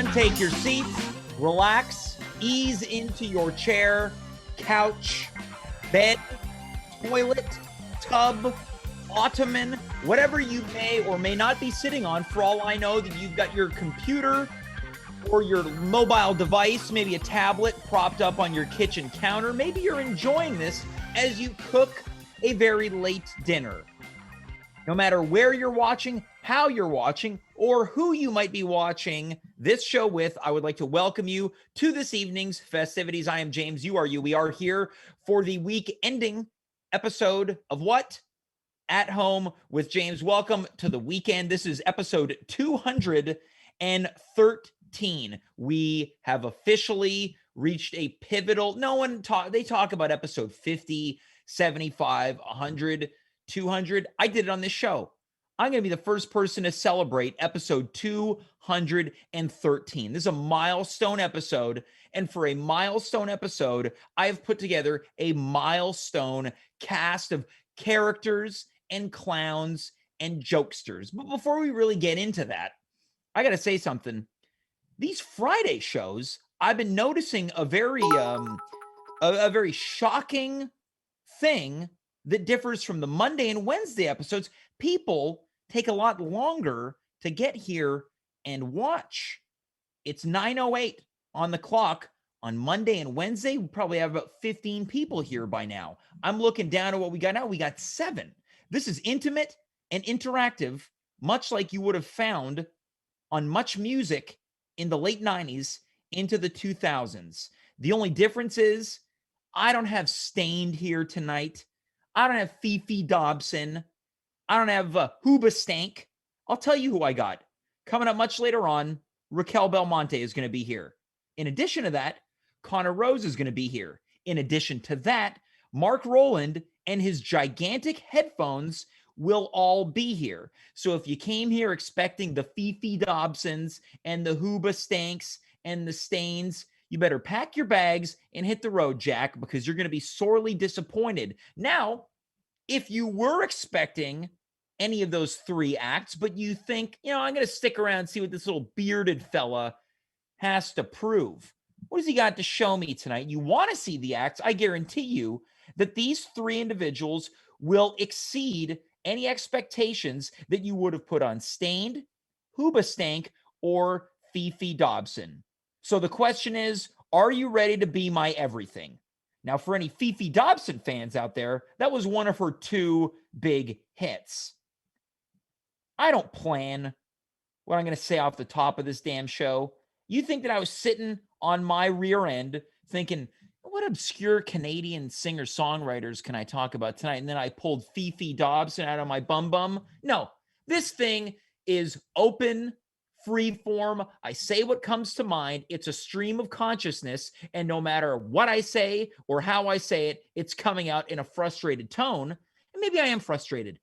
everyone, take your seats, relax, ease into your chair, couch, bed, toilet, tub, ottoman, whatever you may or may not be sitting on. For all I know, that you've got your computer or your mobile device, maybe a tablet propped up on your kitchen counter. Maybe you're enjoying this as you cook a very late dinner. No matter where you're watching, how you're watching, or who you might be watching this show with, I would like to welcome you to this evening's festivities. I am James. You are you. We are here for the week-ending episode of what? At Home with James. Welcome to the weekend. This is episode 213. We have officially reached a pivotal. They talk about episode 50, 75, 100, 200. I did it on this show. I'm going to be the first person to celebrate episode 213. This is a milestone episode. And for a milestone episode, I've put together a milestone cast of characters and clowns and jokesters. But before we really get into that, I got to say something. These Friday shows, I've been noticing a very shocking thing that differs from the Monday and Wednesday episodes. People take a lot longer to get here and watch. It's 9:08 on the clock on Monday and Wednesday. We probably have about 15 people here by now. I'm looking down at what we got now. We got 7. This is intimate and interactive, much like you would have found on Much Music in the late 90s into the 2000s. The only difference is I don't have Stained here tonight. I don't have Fifi Dobson. I don't have Hoobastank. I'll tell you who I got. Coming up much later on, Racquel Belmonte is going to be here. In addition to that, Conor Rose is going to be here. In addition to that, Marc Rowland and his gigantic headphones will all be here. So if you came here expecting the Fifi Dobsons and the Hoobastanks and the Stains, you better pack your bags and hit the road, Jack, because you're going to be sorely disappointed. Now, if you were expecting any of those 3 acts, but you think, I'm going to stick around and see what this little bearded fella has to prove. What has he got to show me tonight? You want to see the acts? I guarantee you that these 3 individuals will exceed any expectations that you would have put on Stained, Hoobastank, or Fifi Dobson. So the question is, are you ready to be my everything? Now, for any Fifi Dobson fans out there, that was one of her 2 big hits. I don't plan what I'm going to say off the top of this damn show. You think that I was sitting on my rear end thinking, what obscure Canadian singer-songwriters can I talk about tonight? And then I pulled Fifi Dobson out of my bum. No, this thing is open, free form. I say what comes to mind. It's a stream of consciousness. And no matter what I say or how I say it, it's coming out in a frustrated tone. And maybe I am frustrated.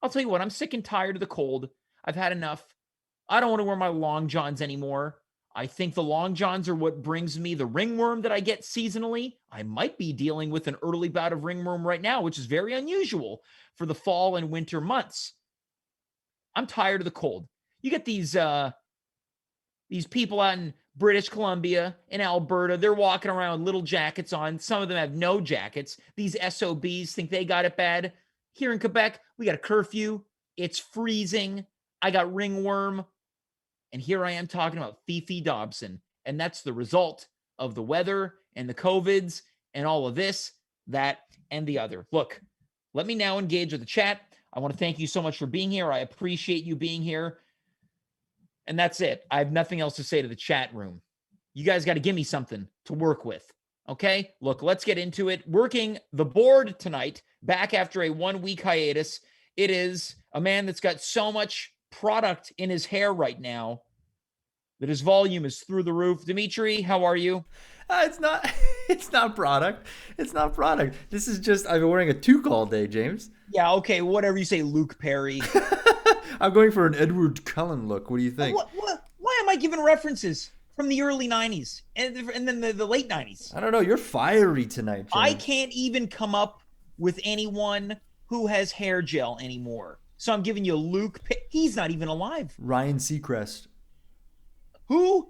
I'll tell you what, I'm sick and tired of the cold. I've had enough. I don't want to wear my long johns anymore. I think the long johns are what brings me the ringworm that I get seasonally. I might be dealing with an early bout of ringworm right now, which is very unusual for the fall and winter months. I'm tired of the cold. You get these people out in British Columbia and Alberta. They're walking around with little jackets on. Some of them have no jackets. These SOBs think they got it bad. Here in Quebec, we got a curfew. It's freezing. I got ringworm. And here I am talking about Fifi Dobson. And that's the result of the weather and the COVIDs and all of this, that, and the other. Look, let me now engage with the chat. I want to thank you so much for being here. I appreciate you being here. And that's it. I have nothing else to say to the chat room. You guys got to give me something to work with. Okay? Look, let's get into it. Working the board tonight, back after a 1-week hiatus. It is a man that's got so much product in his hair right now that his volume is through the roof. Dimitri, how are you? It's not product. It's not product. This is just, I've been wearing a toque all day, James. Yeah, okay, whatever you say, Luke Perry. I'm going for an Edward Cullen look. What do you think? Why am I giving references from the early 90s and then the late 90s? I don't know. You're fiery tonight, James. I can't even come up with anyone who has hair gel anymore. So I'm giving you Luke. He's not even alive. Ryan Seacrest. Who?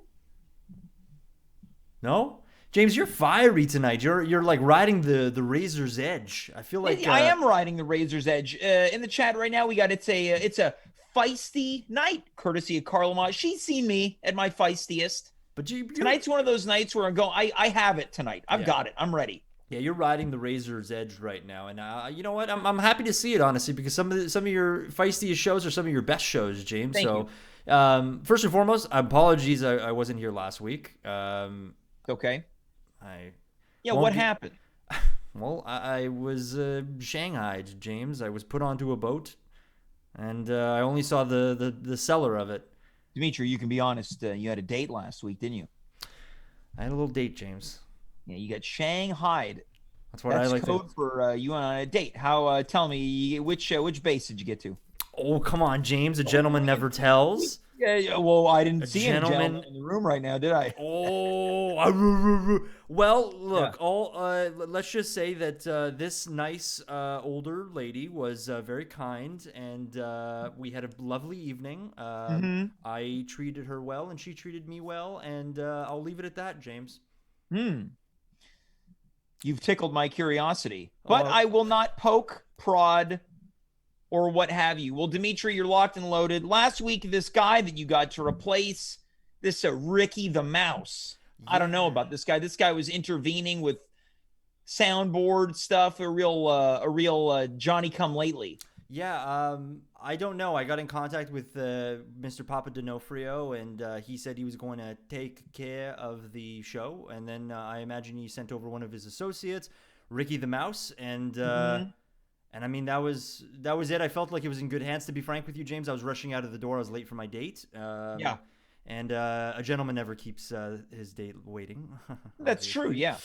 No? James, you're fiery tonight. You're like riding the razor's edge. I feel like I am riding the razor's edge. In the chat right now, we got it's a feisty night, courtesy of Carla Mott. She's seen me at my feistiest. but Tonight's one of those nights where I'm going. I have it tonight. I've got it. I'm ready. Yeah, you're riding the razor's edge right now, and you know what? I'm happy to see it, honestly, because some of your feistiest shows are some of your best shows, James. Thank you. First and foremost, apologies I wasn't here last week. Okay. I What happened? Well, I was shanghaied, James. I was put onto a boat, and I only saw the seller of it. Dimitri, you can be honest. You had a date last week, didn't you? I had a little date, James. Yeah, you got shanghaied. That's what I like code to. for you on a date. How? Tell me which base did you get to? Oh, come on, James. A gentleman never tells. Yeah. Well, I didn't see any gentleman gentleman in the room right now, did I? Well, look. Let's just say that this nice older lady was very kind, and we had a lovely evening. I treated her well, and she treated me well, and I'll leave it at that, James. You've tickled my curiosity, but I will not poke, prod, or what have you. Well, Dimitri, you're locked and loaded. Last week, this guy that you got to replace, this Ricky the Mouse. Yeah. I don't know about this guy. This guy was intervening with soundboard stuff, a real Johnny come lately. Yeah, I don't know. I got in contact with Mr. Papa D'Onofrio, and he said he was going to take care of the show. And then I imagine he sent over one of his associates, Ricky the Mouse, and I mean that was it. I felt like it was in good hands. To be frank with you, James, I was rushing out of the door. I was late for my date. And a gentleman never keeps his date waiting. That's true. Yeah.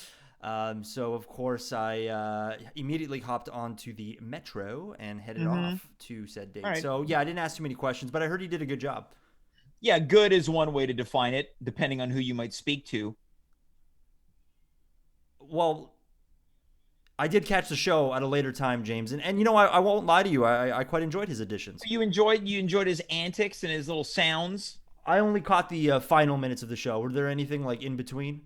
So, of course, I immediately hopped onto the metro and headed off to said date. Right. So, yeah, I didn't ask too many questions, but I heard he did a good job. Yeah, good is one way to define it, depending on who you might speak to. Well, I did catch the show at a later time, James. And you know, I won't lie to you. I quite enjoyed his additions. You enjoyed his antics and his little sounds? I only caught the final minutes of the show. Were there anything like in between?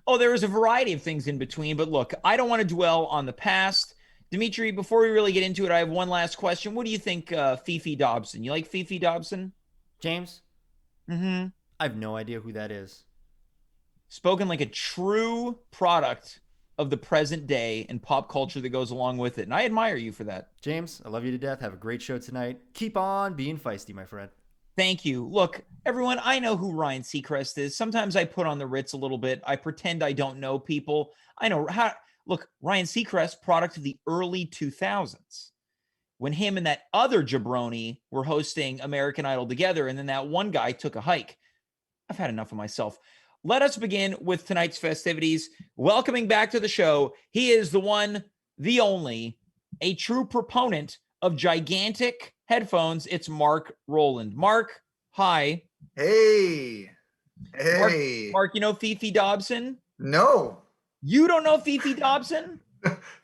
Oh, there was a variety of things in between, but look, I don't want to dwell on the past. Dimitri, before we really get into it, I have one last question. What do you think, Fifi Dobson? You like Fifi Dobson? James? I have no idea who that is. Spoken like a true product of the present day and pop culture that goes along with it, and I admire you for that. James, I love you to death. Have a great show tonight. Keep on being feisty, my friend. Thank you. Look, everyone, I know who Ryan Seacrest is. Sometimes I put on the Ritz a little bit. I pretend I don't know people. I know how. Look, Ryan Seacrest, product of the early 2000s, when him and that other jabroni were hosting American Idol together, and then that one guy took a hike. I've had enough of myself. Let us begin with tonight's festivities. Welcoming back to the show, he is the one, the only, a true proponent of gigantic headphones. It's Marc Rowland. Marc, hi. Hey. Hey. Marc, you know Fifi Dobson? No. You don't know Fifi Dobson?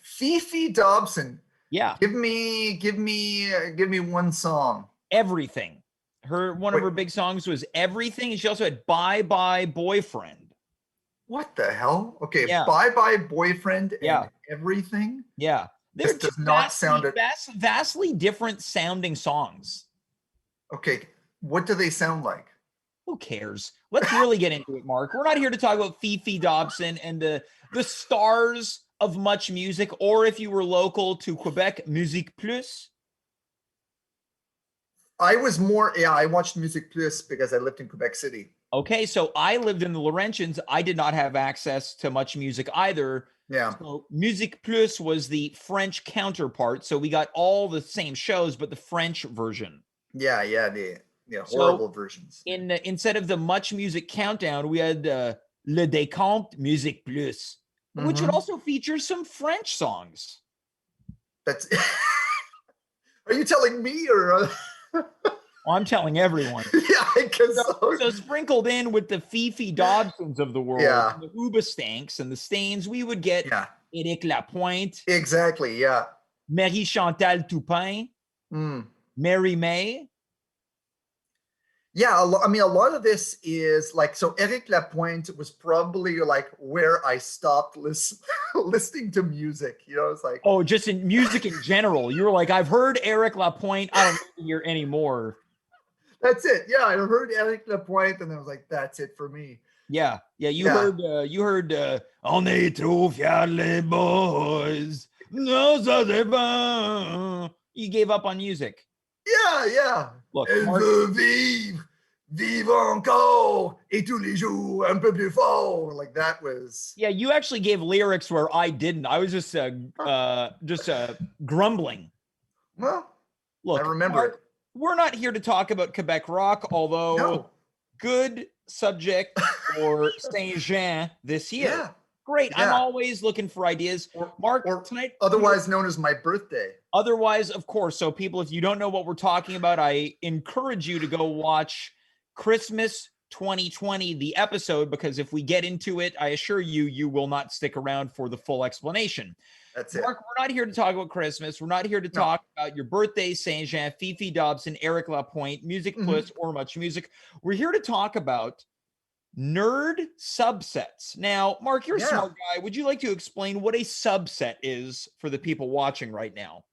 Fifi Dobson. Yeah. Give me one song. Everything. One of her big songs was Everything, and she also had Bye Bye Boyfriend. What the hell? Okay, yeah. Bye Bye Boyfriend and Everything? Yeah. This does not sound vastly different sounding songs. Okay, what do they sound like? Who cares? Let's really get into it, Marc. We're not here to talk about Fifi Dobson and the stars of Much Music, or if you were local to Quebec, Musique Plus. I watched Musique Plus because I lived in Quebec City. Okay, so I lived in the Laurentians. I did not have access to Much Music either. Yeah. So Musique Plus was the French counterpart. So we got all the same shows, but the French version. Yeah, the horrible versions. Instead of the Much Music Countdown, we had Le Décompte Musique Plus, which would also feature some French songs. That's. Are you telling me or? I'm telling everyone. Yeah, I guess so. So sprinkled in with the Fifi Dobsons of the world, and the Hoobastanks and the Stains, we would get Éric Lapointe. Exactly, yeah. Marie Chantal Toupin. Mary May. Yeah, I mean, a lot of this is like, so Eric Lapointe was probably like where I stopped listening to music. You know, it's like, Oh, just in music in general. You were like, I've heard Eric Lapointe. I don't need to hear anymore. that's it. Yeah, I heard Eric Lapointe, and I was like, that's it for me. Yeah. Yeah. Yeah, You heard, on est trop fiers les boys. No, ça c'est bon. You gave up on music. yeah. Look, Elle Mark, veut vivre, vivre encore, et tous les jours un peu plus fort. Like that was, yeah, you actually gave lyrics where I didn't. I was just grumbling. well, I Look, remember it. Mark, we're not here to talk about Quebec rock, although No, good subject for Saint Jean this year. yeah, Great. I'm yeah. always looking for ideas. Mark, or tonight, otherwise known as my birthday. otherwise, of course. So, people, if you don't know what we're talking about, I encourage you to go watch Christmas 2020, the episode, because if we get into it, I assure you, you will not stick around for the full explanation. That's it. Mark, we're not here to talk about Christmas. We're not here to No. talk about your birthday, Saint Jean, Fifi Dobson, Eric Lapointe, Music Plus, or Much Music. We're here to talk about nerd subsets. Now, Mark, you're a smart guy. Would you like to explain what a subset is for the people watching right now?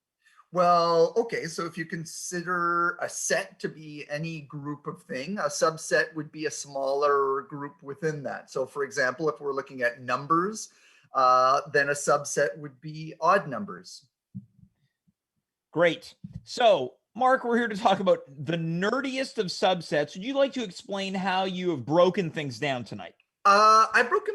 Well, okay, so if you consider a set to be any group of thing, a subset would be a smaller group within that. So, for example, if we're looking at numbers, then a subset would be odd numbers. Great. So, Mark, we're here to talk about the nerdiest of subsets. Would you like to explain how you have broken things down tonight? I've broken.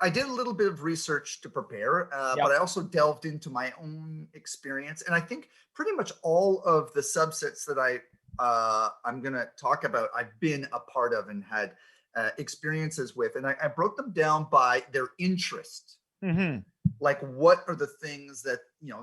I did a little bit of research to prepare, but I also delved into my own experience, and I think pretty much all of the subsets that I'm going to talk about, I've been a part of and had experiences with, and I broke them down by their interest. Mm-hmm. Like, what are the things that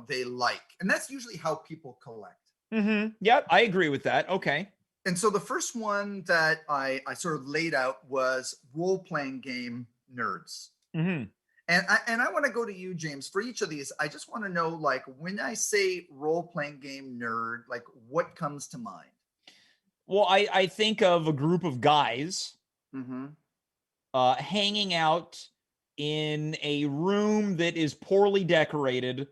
they like, and that's usually how people collect. Mm-hmm. Yep, I agree with that. Okay. And so the first one that I sort of laid out was role-playing game nerds. Mm-hmm. And I want to go to you, James. For each of these, I just want to know, like, when I say role-playing game nerd, like, what comes to mind? Well, I think of a group of guys hanging out in a room that is poorly decorated,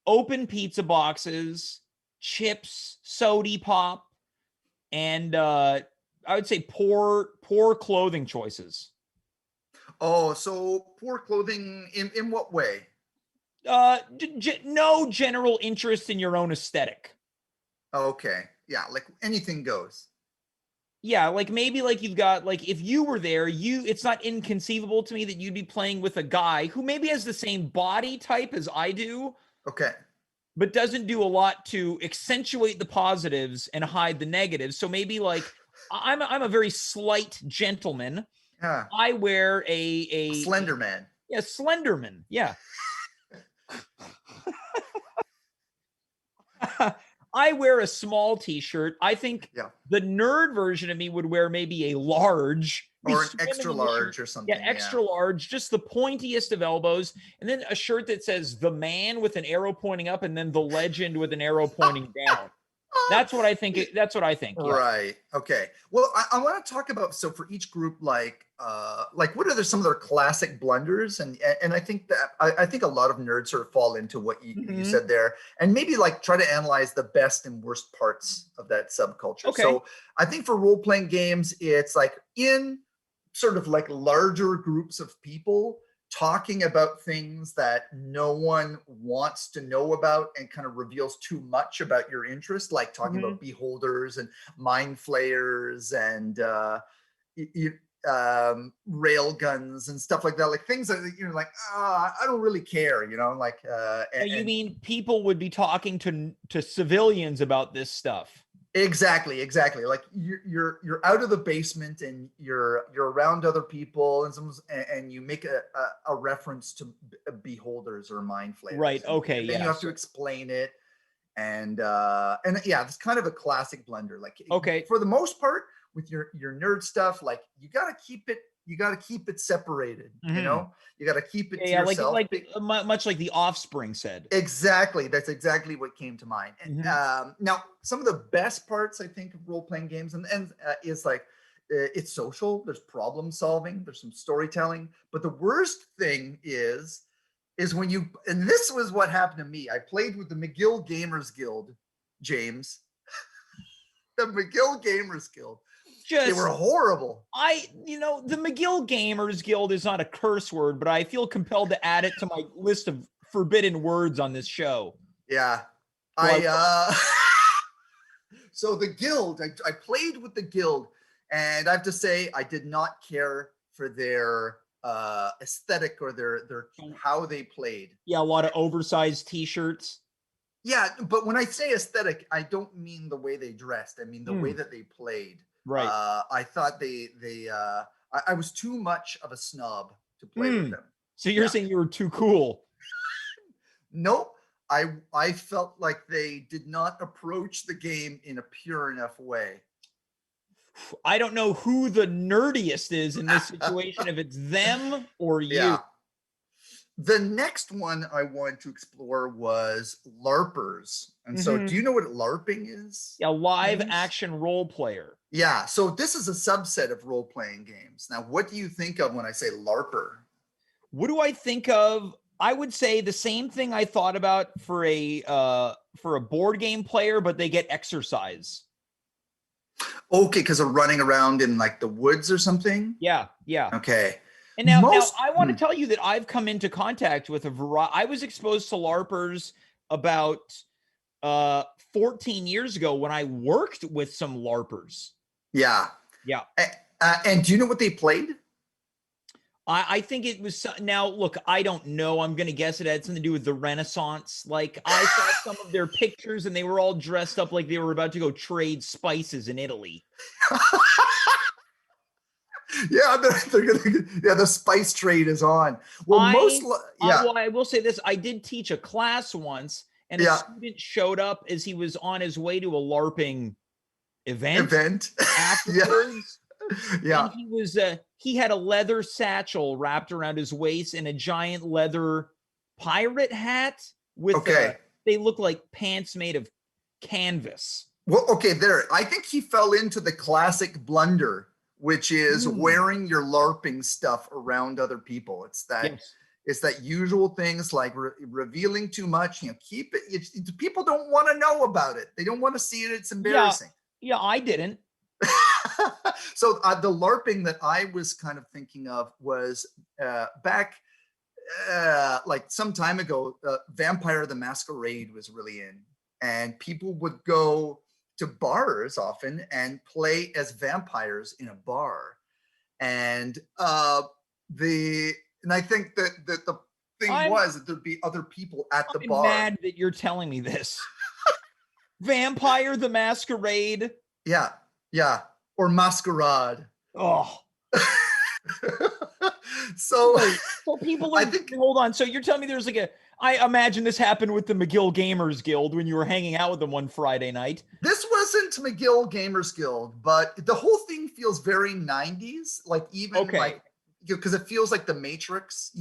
open pizza boxes, chips, soda pop, and I would say poor clothing choices. Oh, so poor clothing in what way? No general interest in your own aesthetic. Okay. Yeah, like anything goes. Yeah, like maybe like you've got, like, if you were there, it's not inconceivable to me that you'd be playing with a guy who maybe has the same body type as I do. Okay. But doesn't do a lot to accentuate the positives and hide the negatives. So maybe like I'm a very slight gentleman. Yeah. I wear a Slender Man. Yeah, Slenderman. Yeah. I wear a small t-shirt. I think the nerd version of me would wear maybe a large or an extra large or something. Yeah, extra large, just the pointiest of elbows, and then a shirt that says "The Man" with an arrow pointing up, and then "The Legend" with an arrow pointing down. That's what I think. That's what I think. Yeah. Right. Okay. Well, I want to talk about, so for each group, like what are some of their classic blunders, and I think that I think a lot of nerds sort of fall into what you said there, and maybe like try to analyze the best and worst parts of that subculture. Okay. So I think for role playing games, it's like in sort of like larger groups of people talking about things that no one wants to know about and kind of reveals too much about your interest, like talking about beholders and mind flayers and rail guns and stuff like that, like things that you're like, I don't really care, like you mean people would be talking to civilians about this stuff? Exactly. Like you're out of the basement and you're around other people and you make a reference to beholders or mind flayers. Right. Okay. And then you have to explain it, and yeah, it's kind of a classic blunder. Like, okay, for the most part with your nerd stuff, like you got to keep it You got to keep it separated. Mhm. You know, you got to keep it to Yeah, like yourself. much like the Offspring said. Exactly. That's exactly what came to mind. Now, some of the best parts I think of role playing games and is like it's social. There's problem solving. There's some storytelling. But the worst thing is when you, and this was what happened to me. I played with the McGill Gamers Guild, James. The McGill Gamers Guild. They were horrible. The McGill Gamers Guild is not a curse word, but I feel compelled to add it to my list of forbidden words on this show. Yeah. So the guild, I played with the guild, and I have to say I did not care for their aesthetic or their how they played. Yeah, a lot of oversized t-shirts. Yeah, but when I say aesthetic, I don't mean the way they dressed. I mean the way that they played. Right. I thought I was too much of a snob to play with them. So you're saying you were too cool? Nope. I felt like they did not approach the game in a pure enough way. I don't know who the nerdiest is in this situation, if it's them or you. Yeah. The next one I wanted to explore was LARPers. And so do you know what LARPing is? Yeah, live action role player. Yeah. So this is a subset of role-playing games. Now, what do you think of when I say LARPer? What do I think of? I would say the same thing I thought about for a board game player, but they get exercise. Okay, because they're running around in like the woods or something? Yeah. Okay. And now I want to tell you that I've come into contact with I was exposed to LARPers about 14 years ago when I worked with some LARPers. Yeah. And do you know what they played? I think it was, now look, I don't know. I'm going to guess it had something to do with the Renaissance. Like I saw some of their pictures and they were all dressed up like they were about to go trade spices in Italy. Yeah, the spice trade is on. Well, I will say this. I did teach a class once and a student showed up as he was on his way to a LARPing event afterwards. Yeah. And he had a leather satchel wrapped around his waist and a giant leather pirate hat with they look like pants made of canvas. Well, okay, I think he fell into the classic blunder, which is wearing your LARPing stuff around other people. It's that usual things like revealing too much. Keep it. People don't want to know about it. They don't want to see it. It's embarrassing. Yeah, I didn't. So the LARPing that I was kind of thinking of was back like some time ago. Vampire the Masquerade was really in, and people would go to bars often and play as vampires in a bar. And I think that the thing was that there'd be other people at the bar. I'm mad that you're telling me this. Vampire the Masquerade. Yeah. Or Masquerade. Oh. So people are, hold on. So you're telling me there's I imagine this happened with the McGill Gamers Guild when you were hanging out with them one Friday night. This wasn't McGill Gamers Guild, but the whole thing feels very 90s, like even like, because it feels like the Matrix,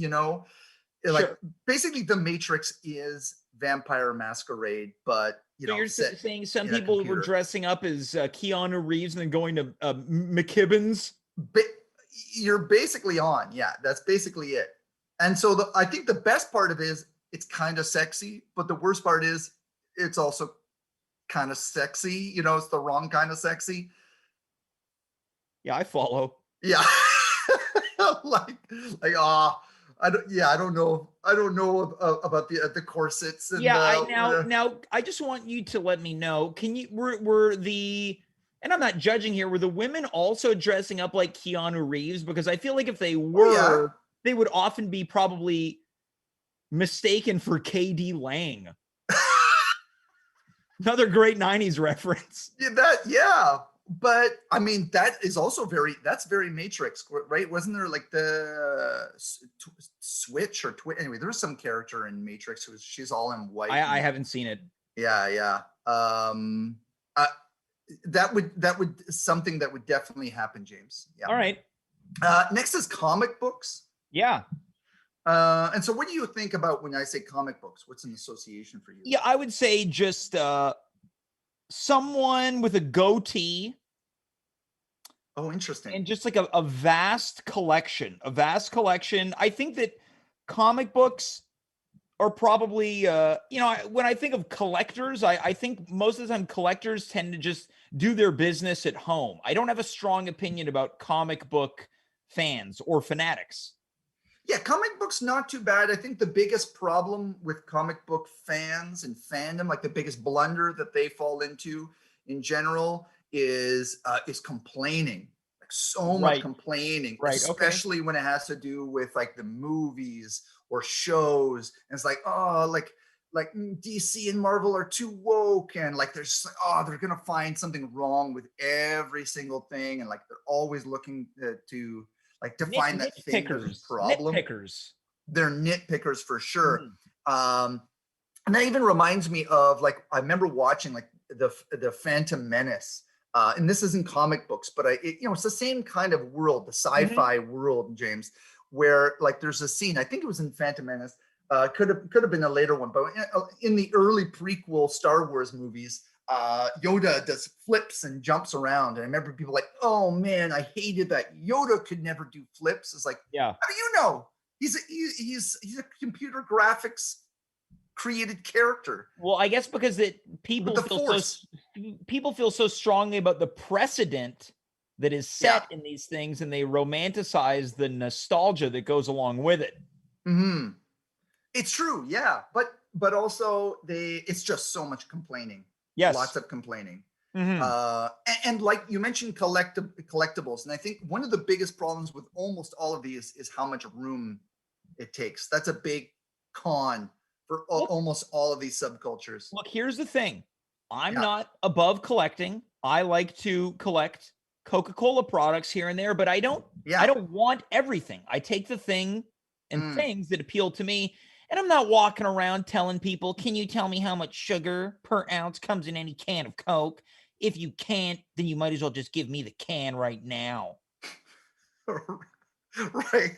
like basically the Matrix is Vampire Masquerade, but so you're saying some people were dressing up as Keanu Reeves and then going to McKibbin's? You're basically on. Yeah, that's basically it. And so I think the best part of it is it's kind of sexy, but the worst part is it's also kind of sexy. It's the wrong kind of sexy. Yeah, I follow. Yeah. I don't know about the corsets. And, now I just want you to let me know. Can you and I'm not judging here. Were the women also dressing up like Keanu Reeves? Because I feel like if they were, they would often be probably mistaken for KD Lang. Another great 90s reference. But I mean, that's very Matrix, right? Wasn't there like the Switch or anyway, there was some character in Matrix she's all in white. I haven't seen it. Yeah. That would something that would definitely happen, James. Yeah. All right. Next is comic books. Yeah. And so what do you think about when I say comic books? What's an association for you? Yeah, I would say just someone with a goatee. Oh, interesting. And just like a vast collection. I think that comic books are probably, when I think of collectors, I think most of the time collectors tend to just do their business at home. I don't have a strong opinion about comic book fans or fanatics. Yeah, comic books not too bad. I think the biggest problem with comic book fans and fandom, like the biggest blunder that they fall into in general, is complaining. Like so much Right. complaining, Right. Okay. especially when it has to do with like the movies or shows. And it's like, oh, like DC and Marvel are too woke, and like there's like, oh, they're gonna find something wrong with every single thing, and like they're always looking to like to find that thing there's a problem. Nitpickers. They're nitpickers for sure. Mhm. And that even reminds me of like I remember watching like the Phantom Menace. And this isn't comic books, but it's the same kind of world, the sci-fi world, James, where like there's a scene. I think it was in Phantom Menace. Could have been a later one, but in the early prequel Star Wars movies, Yoda does flips and jumps around. And I remember people like, oh man, I hated that. Yoda could never do flips. It's like, Yeah. how do you know? He's a computer graphics created character. Well, I guess because people feel so strongly about the precedent that is set in these things, and they romanticize the nostalgia that goes along with it. Mm-hmm. It's true, yeah, but also it's just so much complaining. Yes, lots of complaining. Mm-hmm. And like you mentioned, collectibles, and I think one of the biggest problems with almost all of these is how much room it takes. That's a big con for almost all of these subcultures. Look, here's the thing. I'm not above collecting. I like to collect Coca-Cola products here and there, but I don't want everything. I take the thing and things that appeal to me, and I'm not walking around telling people, can you tell me how much sugar per ounce comes in any can of Coke? If you can't, then you might as well just give me the can right now. Right.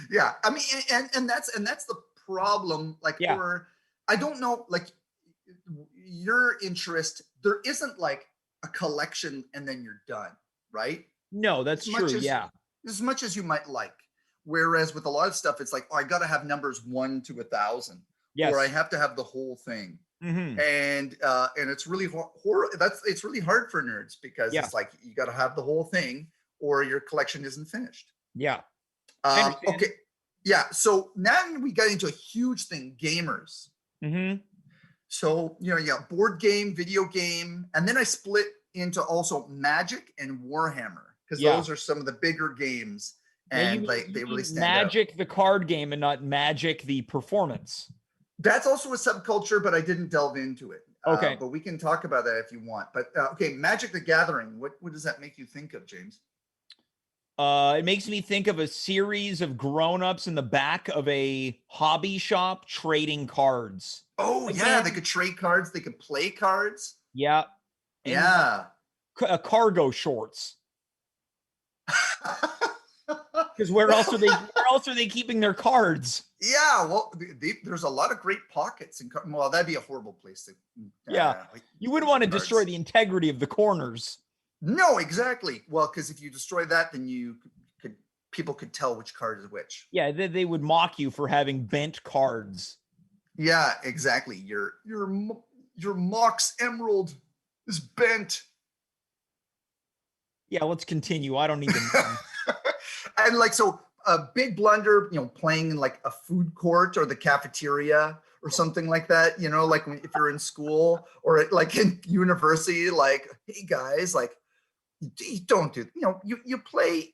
Yeah. I mean, and that's the problem. Like I don't know, like your interest, there isn't like a collection and then you're done, right? No, that's true. As much as you might like. Whereas with a lot of stuff, it's like, oh, I got to have numbers 1 to 1,000, or I have to have the whole thing. Mm-hmm. And it's really it's really hard for nerds because it's like you got to have the whole thing, or your collection isn't finished. Yeah. Okay. Yeah. So now we got into a huge thing, gamers. Mm-hmm. So board game, video game, and then I split into also Magic and Warhammer because those are some of the bigger games. And they really stand Magic, the card game, and not Magic, the performance. That's also a subculture, but I didn't delve into it. Okay. But we can talk about that if you want. But okay, Magic the Gathering. What does that make you think of, James? It makes me think of a series of grown-ups in the back of a hobby shop trading cards. Oh, yeah. They could trade cards. They could play cards. Yeah. Yeah. Cargo shorts. Because where else are they keeping their cards? Yeah, well, there's a lot of great pockets. Well, that'd be a horrible place to. You wouldn't want to destroy the integrity of the corners. No, exactly. Well, because if you destroy that, then people could tell which card is which. Yeah, they would mock you for having bent cards. Yeah, exactly. Your Mox Emerald is bent. Yeah, let's continue. I don't need to. And like, so a big blunder, playing in like a food court or the cafeteria or something like that, like if you're in school or like in university, like, hey guys, like, you don't do, you play.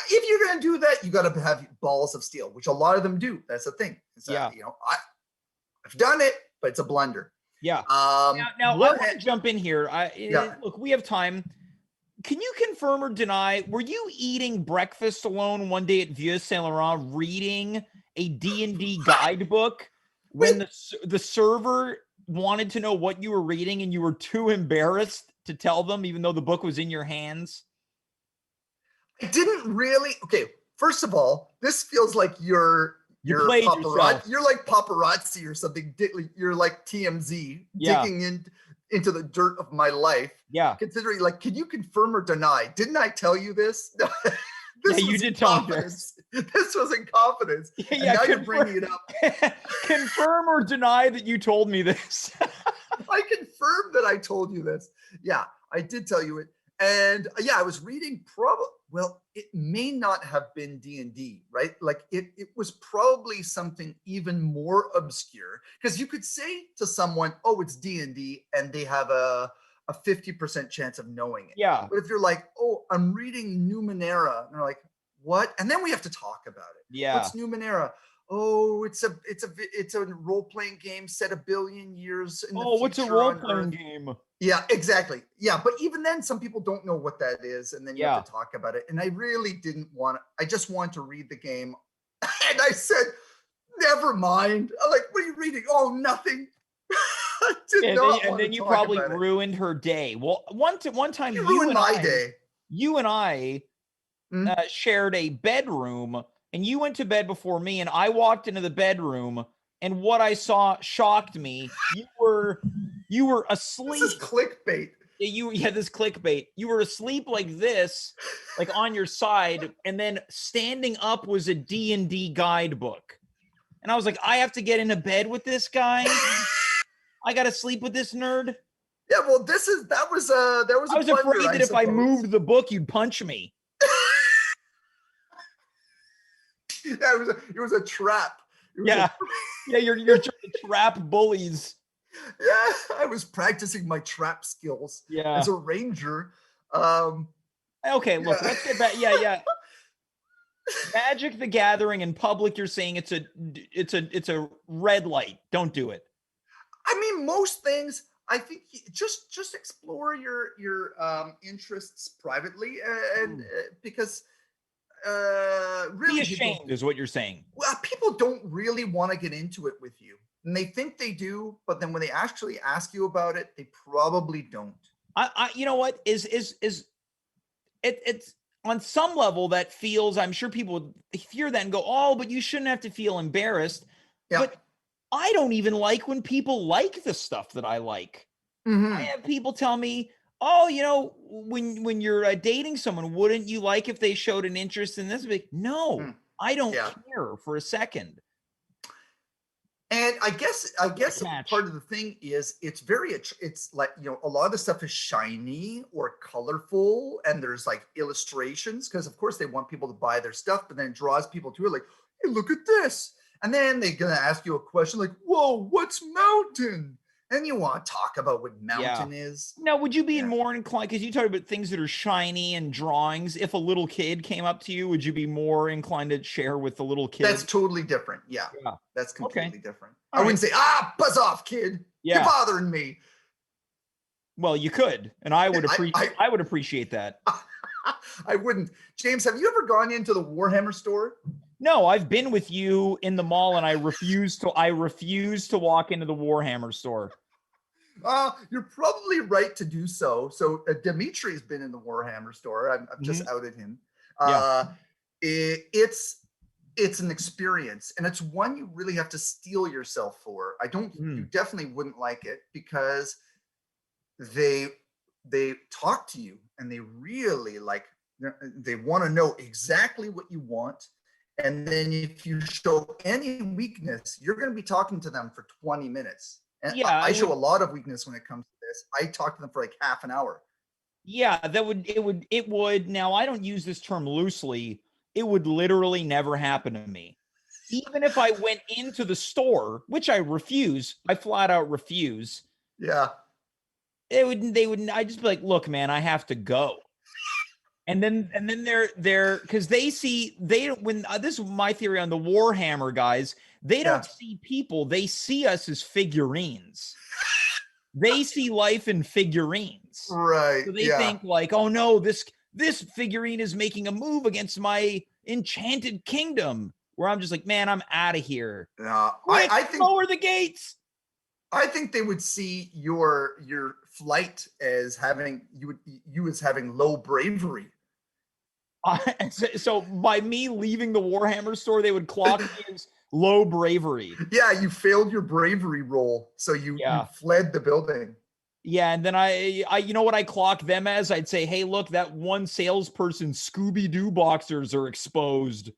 If you're going to do that, you got to have balls of steel, which a lot of them do. That's the thing. I've done it, but it's a blunder. Yeah. Now I want to jump in here. Look, we have time. Can you confirm or deny, were you eating breakfast alone one day at Vieux Saint Laurent reading a D&D guidebook when the server wanted to know what you were reading and you were too embarrassed to tell them even though the book was in your hands? I didn't really. Okay, first of all, this feels like you're played paparazzi. yourself. You're like paparazzi or something. You're like TMZ Yeah. digging into the dirt of my life. Yeah. Considering, like, can you confirm or deny? Didn't I tell you this? Yeah, you did tell me this. This was in confidence. Yeah, And now you're bringing it up. Confirm or deny that you told me this. I confirm that I told you this. Yeah, I did tell you it. And yeah, I was reading well, it may not have been D&D, right? Like it was probably something even more obscure, because you could say to someone, "Oh, it's D&D," and they have a 50% chance of knowing it. Yeah. But if you're like, "Oh, I'm reading Numenera," and they're like, "What?" And then we have to talk about it. Yeah. What's Numenera? Oh, it's a role-playing game set 1 billion years in the future. What's a role-playing game? Yeah, exactly. Yeah, but even then, some people don't know what that is, and then you have to talk about it. And I really didn't want to. I just wanted to read the game, and I said, "Never mind." I'm like, "What are you reading?" "Oh, nothing." And then you probably ruined her day. Well, one time you ruined my day. You and I shared a bedroom, and you went to bed before me, and I walked into the bedroom, and what I saw shocked me. You were asleep. This is clickbait. This clickbait. You were asleep like this, like on your side, and then standing up was a D&D guidebook. And I was like, I have to get into bed with this guy. I got to sleep with this nerd. Yeah, well, that was I was afraid that if I moved the book, you'd punch me. Yeah, it was a trap. Yeah, you're trying to trap bullies. Yeah, I was practicing my trap skills as a ranger. Okay, look, let's get back. Yeah. Magic the Gathering in public, you're saying it's a red light. Don't do it. I mean, most things, I think just explore your interests privately, and because really be ashamed is what you're saying. Well, people don't really want to get into it with you, and they think they do, but then when they actually ask you about it, they probably don't. You know what it's on some level that feels, I'm sure people would hear that and go, "Oh, but you shouldn't have to feel embarrassed." Yeah. But I don't even like when people like the stuff that I like. Mm-hmm. I have people tell me, "Oh, when you're dating someone, wouldn't you like if they showed an interest in this?" Like, no, I don't care for a second. And I guess part of the thing is it's like, a lot of the stuff is shiny or colorful, and there's like illustrations, because of course they want people to buy their stuff, but then it draws people to it, like, "Hey, look at this." And then they're gonna ask you a question like, "Whoa, what's mountain?" And you want to talk about what mountain is. Now, would you be more inclined, because you talk about things that are shiny and drawings, if a little kid came up to you, would you be more inclined to share with the little kid? That's totally different. Yeah. That's completely different. I wouldn't say, buzz off, kid. Yeah. You're bothering me. Well, you could, and I would I would appreciate that. I wouldn't. James, have you ever gone into the Warhammer store? No, I've been with you in the mall, and I refuse to walk into the Warhammer store. You're probably right to do so. So Dimitri's been in the Warhammer store. I've just outed him. It's an experience, and it's one you really have to steel yourself for. You definitely wouldn't like it, because they talk to you, and they really they want to know exactly what you want. And then if you show any weakness, you're going to be talking to them for 20 minutes. And I show a lot of weakness when it comes to this. I talk to them for like half an hour. Yeah, it would. Now, I don't use this term loosely. It would literally never happen to me. Even if I went into the store, which I refuse, I flat out refuse. Yeah. I'd just be like, "Look, man, I have to go." And then they're because this is my theory on the Warhammer guys. They don't see people; they see us as figurines. They see life in figurines, right? So they think like, "Oh no, this figurine is making a move against my enchanted kingdom." Where I'm just like, "Man, I'm out of here." I think lower the gates. I think they would see your flight as having you as having low bravery. So by me leaving the Warhammer store, they would clock me as low bravery. Yeah, you failed your bravery roll, so you Yeah. fled the building. Yeah, and then I you know what I clock them as? I'd say, hey, look, that one salesperson's Scooby-Doo boxers are exposed.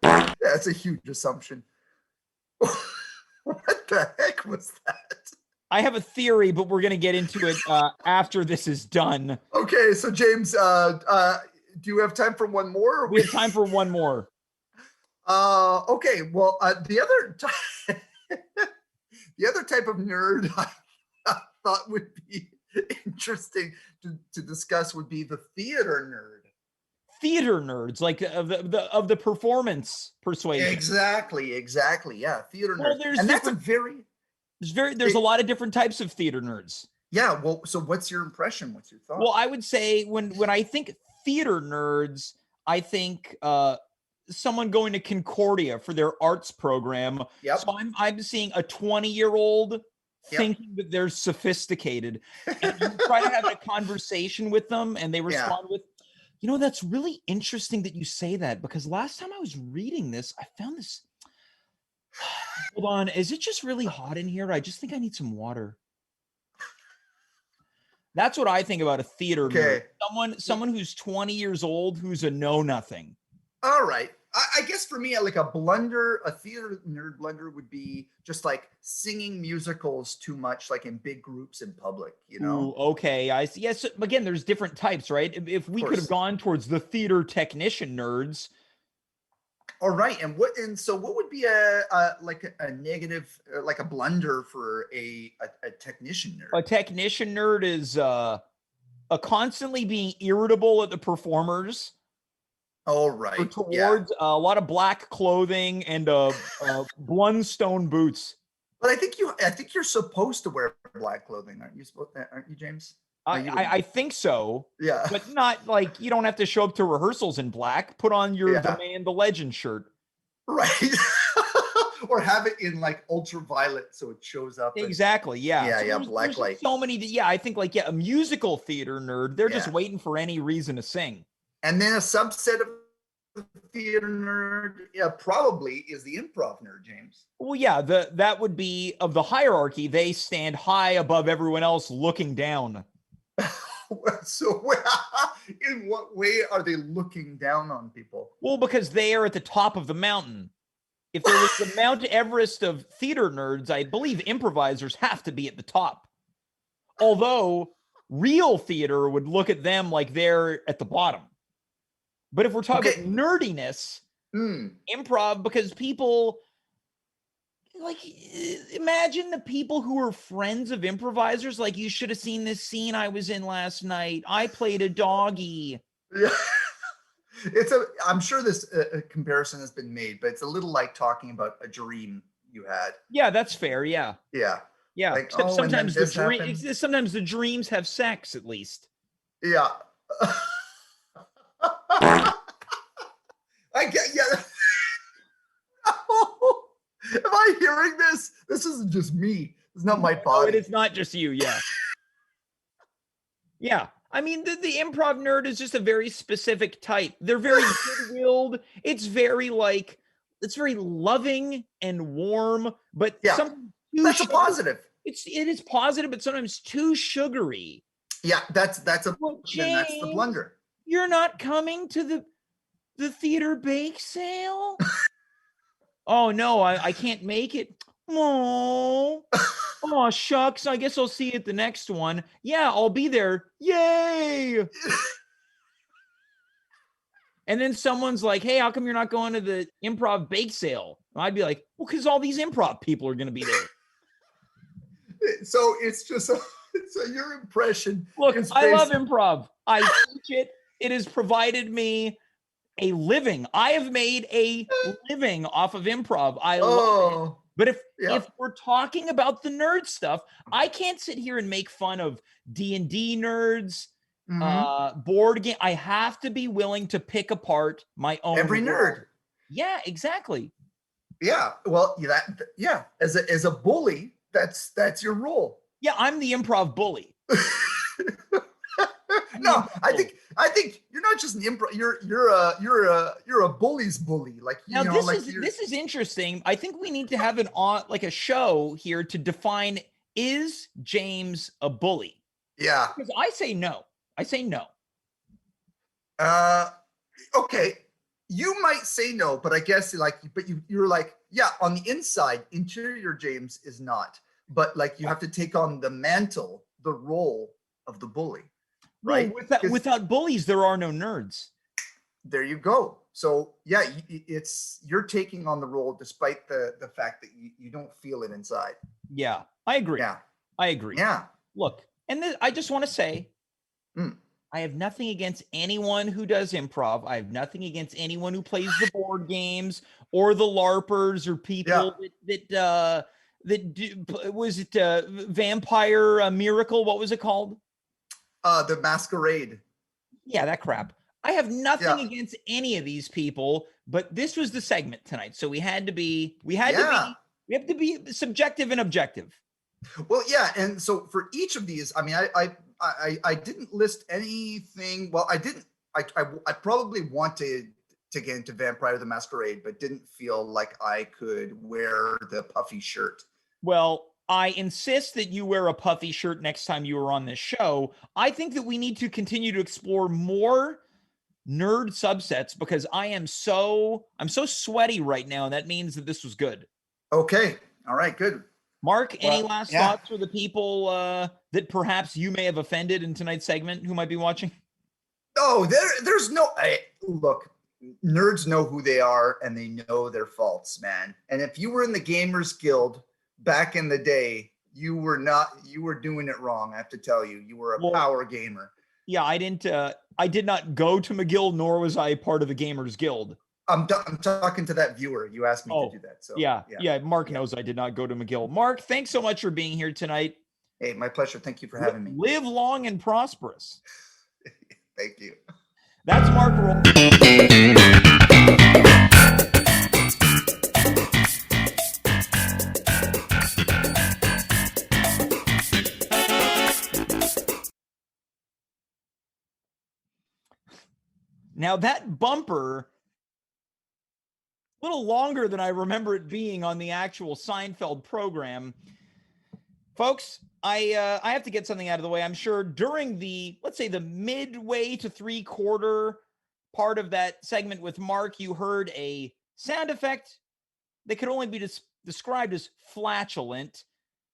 Yeah, that's a huge assumption. What the heck was that? I have a theory, but we're gonna get into it after this is done. Okay, so James, do you have time for one more? We have time for one more. Okay. Well, the other the other type of nerd I thought would be interesting to discuss would be the theater nerd. Theater nerds, like of the performance persuasion. Exactly. Yeah, theater Well, nerds, and that's a very there's a lot of different types of theater nerds. yeah. Well, so what's your impression? What's your thought? Well, I would say when I think theater nerds, I think someone going to Concordia for their arts program. Yep. So I'm seeing a 20-year-old Yep. thinking that they're sophisticated, and you try to have a conversation with them, and they respond with, "You know, that's really interesting that you say that, because last time I was reading this, I found this. Hold on, is it just really hot in here? I just think I need some water." That's what I think about a theater nerd. Someone who's 20 years old, who's a know-nothing. All right. I guess for me, like a theater nerd blunder would be just like singing musicals too much, like in big groups in public, you know? Ooh, okay, I see. Yes, again, there's different types, right? If we could have gone towards the theater technician nerds. All right. And so what would be a negative, like a blunder for a technician nerd? A technician nerd is a constantly being irritable at the performers. All right. Towards a lot of black clothing and Blundstone boots. But I think you're supposed to wear black clothing, aren't you, James? I think so. Yeah. But not like, you don't have to show up to rehearsals in black. Put on your Demand the Legend shirt. Right. Or have it in like ultraviolet so it shows up. Exactly. Yeah. Yeah. Black light. So many. I think like, a musical theater nerd, they're just waiting for any reason to sing. And then a subset of the theater nerd, probably is the improv nerd, James. Well, yeah, that would be of the hierarchy. They stand high above everyone else, looking down. So, in what way are they looking down on people? Well, because they are at the top of the mountain. If there was the Mount Everest of theater nerds, I believe improvisers have to be at the top. Although real theater would look at them like they're at the bottom. But if we're talking about nerdiness, improv, because people, like, imagine the people who are friends of improvisers, like, you should have seen this scene I was in last night. I played a doggy. Yeah. I'm sure this comparison has been made, but it's a little like talking about a dream you had. Yeah, that's fair. Yeah. Yeah. Like, sometimes the dreams have sex, at least. Yeah. I get, Am I hearing this? This isn't just me. It's not my body. No, it is not just you. Yeah. Yeah. I mean, the improv nerd is just a very specific type. They're very good-willed. It's very loving and warm, but that's a positive. It is positive, but sometimes too sugary. Yeah, that's the blunder. You're not coming to the theater bake sale? Oh no, I can't make it. Oh, shucks. I guess I'll see you at the next one. Yeah, I'll be there. Yay! And then someone's like, hey, how come you're not going to the improv bake sale? I'd be like, well, because all these improv people are going to be there. So it's just so your impression. Look, I love improv. I teach it. It has provided me a living. I have made a living off of improv. I love it. But if we're talking about the nerd stuff, I can't sit here and make fun of D&D nerds, board game. I have to be willing to pick apart my own. Every nerd. Yeah, exactly. Yeah. Well, as a bully, that's your role. Yeah, I'm the improv bully. No, I think I think you're not just an improv. You're a bully's bully. Like Now you know, like this is interesting. I think we need to have a show here to define, is James a bully? yeah. Because I say no. I say no. Okay. You might say no, but I guess you're like, yeah, on the inside, interior James is not. But like you have to take on the mantle, the role of the bully, right? Well, without bullies, there are no nerds. There you go. So yeah, you're taking on the role despite the fact that you don't feel it inside. Yeah, I agree. Yeah. I agree. Yeah. Look, and I just want to say, I have nothing against anyone who does improv. I have nothing against anyone who plays the board games or the LARPers or people was it Vampire Miracle? What was it called? The Masquerade. Yeah, that crap. I have nothing against any of these people, but this was the segment tonight, so we have to be subjective and objective. Well, yeah, and so for each of these, I mean, I didn't list anything. Well, I didn't. I probably wanted to get into Vampire the Masquerade, but didn't feel like I could wear the puffy shirt. Well, I insist that you wear a puffy shirt next time you are on this show. I think that we need to continue to explore more nerd subsets because I'm so sweaty right now, and that means that this was good. Okay. All right, good. Mark, any last thoughts for the people that perhaps you may have offended in tonight's segment who might be watching? Oh, there's no look. Nerds know who they are and they know their faults, man. And if you were in the Gamers Guild back in the day, you were doing it wrong. I have to tell you, you were a power gamer. Yeah, I did not go to McGill, nor was I part of the Gamers Guild. I'm talking to that viewer. You asked me to do that. So yeah. Mark knows I did not go to McGill. Mark, thanks so much for being here tonight. Hey, my pleasure. Thank you for having me. Live long and prosperous. Thank you. That's Marc Rowland. Now that bumper, a little longer than I remember it being on the actual Seinfeld program. Folks, I have to get something out of the way. I'm sure during let's say the midway to 3/4 part of that segment with Mark, you heard a sound effect that could only be described as flatulent,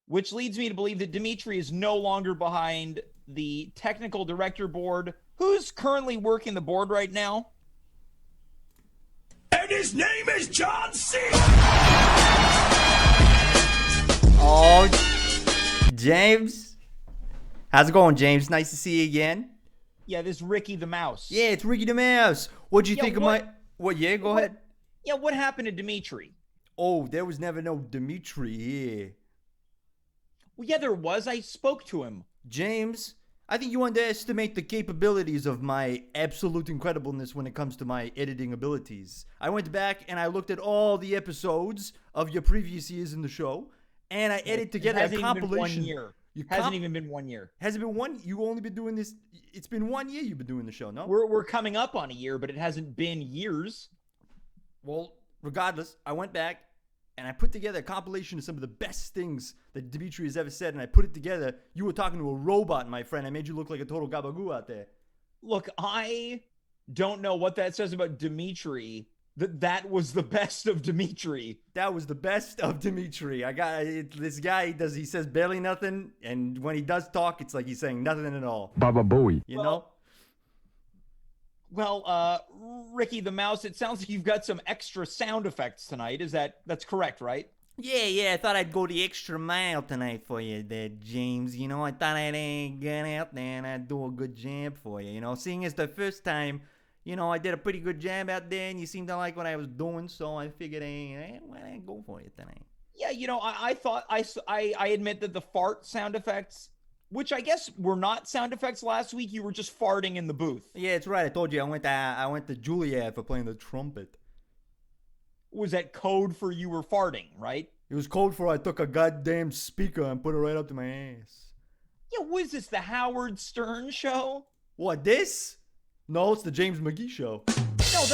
which leads me to believe that Dimitri is no longer behind the technical director board. Who's currently working the board right now? And his name is John C. Oh, James. How's it going, James? Nice to see you again. Yeah, this is Ricky the Mouse. Yeah, it's Ricky the Mouse. What'd you think of my... What, yeah, go ahead. Yeah, what happened to Dimitri? Oh, there was never no Dimitri here. Well, yeah, there was. I spoke to him. James, I think you underestimate the capabilities of my absolute incredibleness when it comes to my editing abilities. I went back and I looked at all the episodes of your previous years in the show, and I edited together a compilation. Hasn't even been 1 year. Has it been one? You only been doing this? It's been 1 year you've been doing the show, no? We're coming up on a year, but it hasn't been years. Well, regardless, I went back and I put together a compilation of some of the best things that Dimitri has ever said, and I put it together. You were talking to a robot, my friend. I made you look like a total gabagoo out there. Look, I don't know what that says about Dimitri. That was the best of Dimitri. That was the best of Dimitri. I got this guy. He says barely nothing, and when he does talk, it's like he's saying nothing at all. Baba Booey. You know? Well, Ricky the Mouse, it sounds like you've got some extra sound effects tonight. That's correct, right? Yeah. I thought I'd go the extra mile tonight for you there, James. You know, I thought I'd get out there and I'd do a good job for you. You know, seeing as the first time, you know, I did a pretty good job out there and you seemed to like what I was doing, so I figured I'd go for you tonight. Yeah, you know, I thought I admit that the fart sound effects, which I guess were not sound effects last week, you were just farting in the booth. Yeah, it's right. I told you I went to Juilliard for playing the trumpet. Was that code for you were farting, right? It was code for I took a goddamn speaker and put it right up to my ass. Yeah, what is this, the Howard Stern show? What, this? No, it's the James McGee Show. No, that's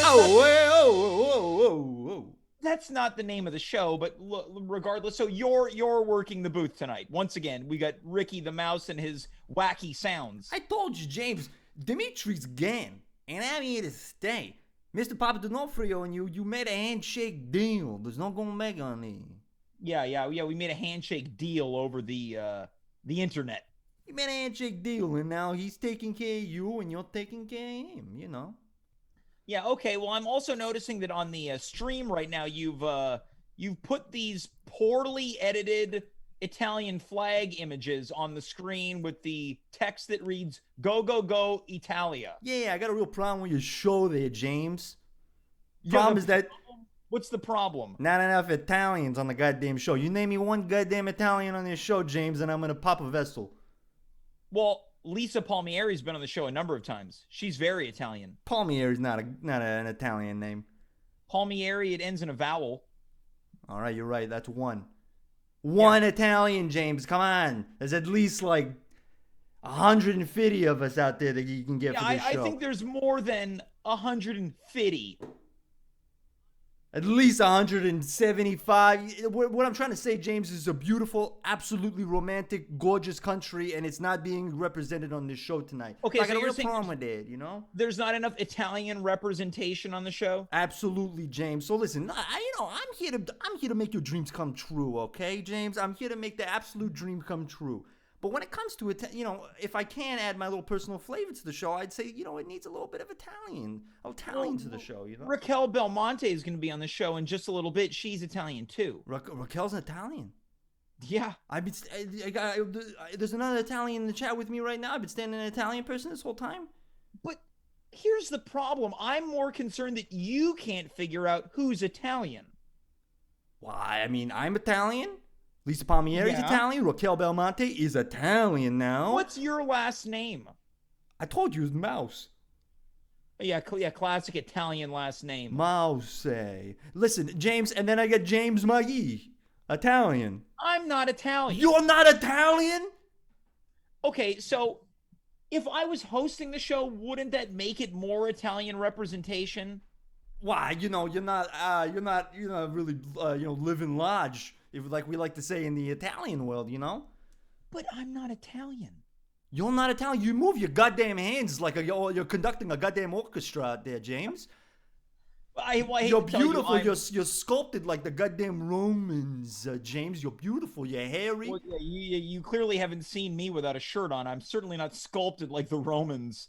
Whoa. that's not the name of the show, but regardless, so you're working the booth tonight. Once again, we got Ricky the Mouse and his wacky sounds. I told you, James, Dimitri's gone, and I'm here to stay. Mr. Papa D'Onofrio and you made a handshake deal. There's no going back on it. Yeah. We made a handshake deal over the internet. You made a handshake deal, and now he's taking care of you, and you're taking care of him, you know. Yeah, okay. Well, I'm also noticing that on the stream right now, you've put these poorly edited Italian flag images on the screen with the text that reads "Go Go Go Italia." Yeah, I got a real problem with your show there, James. Yeah, Problem is that what's the problem? not enough Italians on the goddamn show. You name me one goddamn Italian on this show, James, and I'm gonna pop a vessel. Well, Lisa Palmieri's been on the show a number of times. She's very Italian. Palmieri's not an Italian name. Palmieri, it ends in a vowel. All right, you're right. That's one. One Italian, James. Come on. There's at least like 150 of us out there that you can get for this show. I think there's more than 150. At least 175. What I'm trying to say, James, is a beautiful, absolutely romantic, gorgeous country, and it's not being represented on this show tonight. Okay, I so got a you're real saying problem with it, you know? There's not enough Italian representation on the show? Absolutely, James. So listen, I'm here to make your dreams come true, okay, James? I'm here to make the absolute dream come true. But when it comes to it, if I can add my little personal flavor to the show, I'd say, it needs a little bit of Italian to the show, Racquel Belmonte is going to be on the show in just a little bit. She's Italian too. Raquel's an Italian. Yeah. There's another Italian in the chat with me right now. I've been standing an Italian person this whole time. But here's the problem. I'm more concerned that you can't figure out who's Italian. Why? I mean, I'm Italian. Lisa Palmieri's Italian. Racquel Belmonte is Italian now. What's your last name? I told you it was Mouse. Yeah, classic Italian last name. Mouse. Listen, James, and then I got James McGee. Italian. I'm not Italian. You're not Italian? Okay, so if I was hosting the show, wouldn't that make it more Italian representation? Why? You're not really, living large. If, like we like to say in the Italian world, But I'm not Italian. You're not Italian. You move your goddamn hands like you're conducting a goddamn orchestra out there, James. You're beautiful. You're sculpted like the goddamn Romans, James. You're beautiful. You're hairy. Well, yeah, you clearly haven't seen me without a shirt on. I'm certainly not sculpted like the Romans.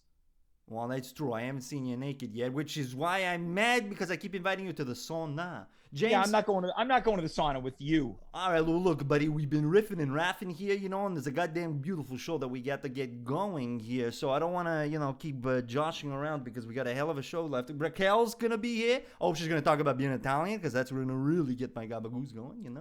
Well, that's true. I haven't seen you naked yet, which is why I'm mad because I keep inviting you to the sauna. James, yeah, I'm not going to the sauna with you. All right, well, look, buddy, we've been riffing and raffing here, and there's a goddamn beautiful show that we got to get going here. So I don't want to, keep joshing around because we got a hell of a show left. Racquel's gonna be here. Oh, she's gonna talk about being Italian because that's gonna really get my gabagoos going,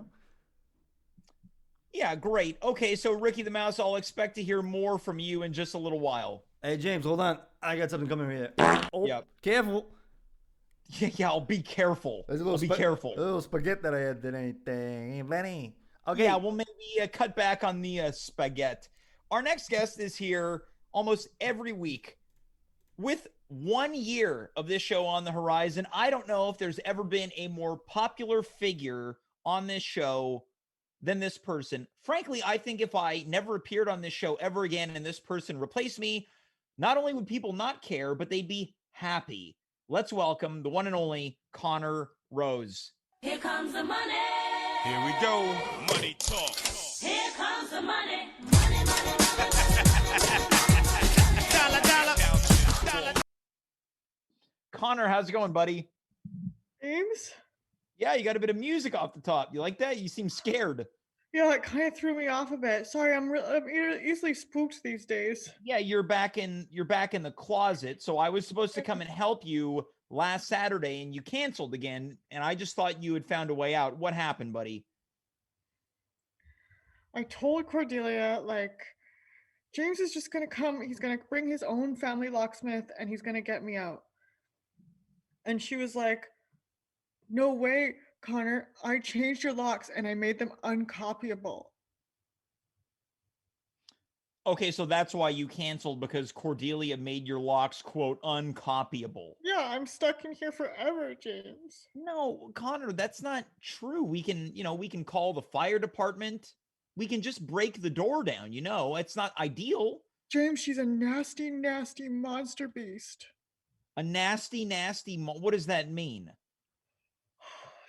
Yeah, great. Okay, so Ricky the Mouse, I'll expect to hear more from you in just a little while. Hey, James, hold on. I got something coming here. Oh, yep. Careful. Yeah, I'll be careful. I'll be careful. A little spaghetti that I had today. Benny. Okay. Yeah, we'll maybe cut back on the spaghetti. Our next guest is here almost every week. With 1 year of this show on the horizon, I don't know if there's ever been a more popular figure on this show than this person. Frankly, I think if I never appeared on this show ever again and this person replaced me, not only would people not care, but they'd be happy. Let's welcome the one and only Conor Rose. Here comes the money. Here we go. Money talk. Here comes the money. Money, money, Dollar. Conor, how's it going, buddy? James? Yeah, you got a bit of music off the top. You like that? You seem scared. Yeah, it kind of threw me off a bit. Sorry, I'm easily spooked these days. Yeah, you're back in the closet. So I was supposed to come and help you last Saturday and you canceled again, and I just thought you had found a way out. What happened, buddy? I told Cordelia, James is just going to come. He's going to bring his own family locksmith and he's going to get me out. And she was like, no way, Conor. I changed your locks and I made them uncopyable. Okay, so that's why you canceled, because Cordelia made your locks, quote, uncopyable. Yeah, I'm stuck in here forever, James. No, Connor, that's not true. We can call the fire department. We can just break the door down, It's not ideal. James, she's a nasty, nasty monster beast. A nasty, nasty what does that mean?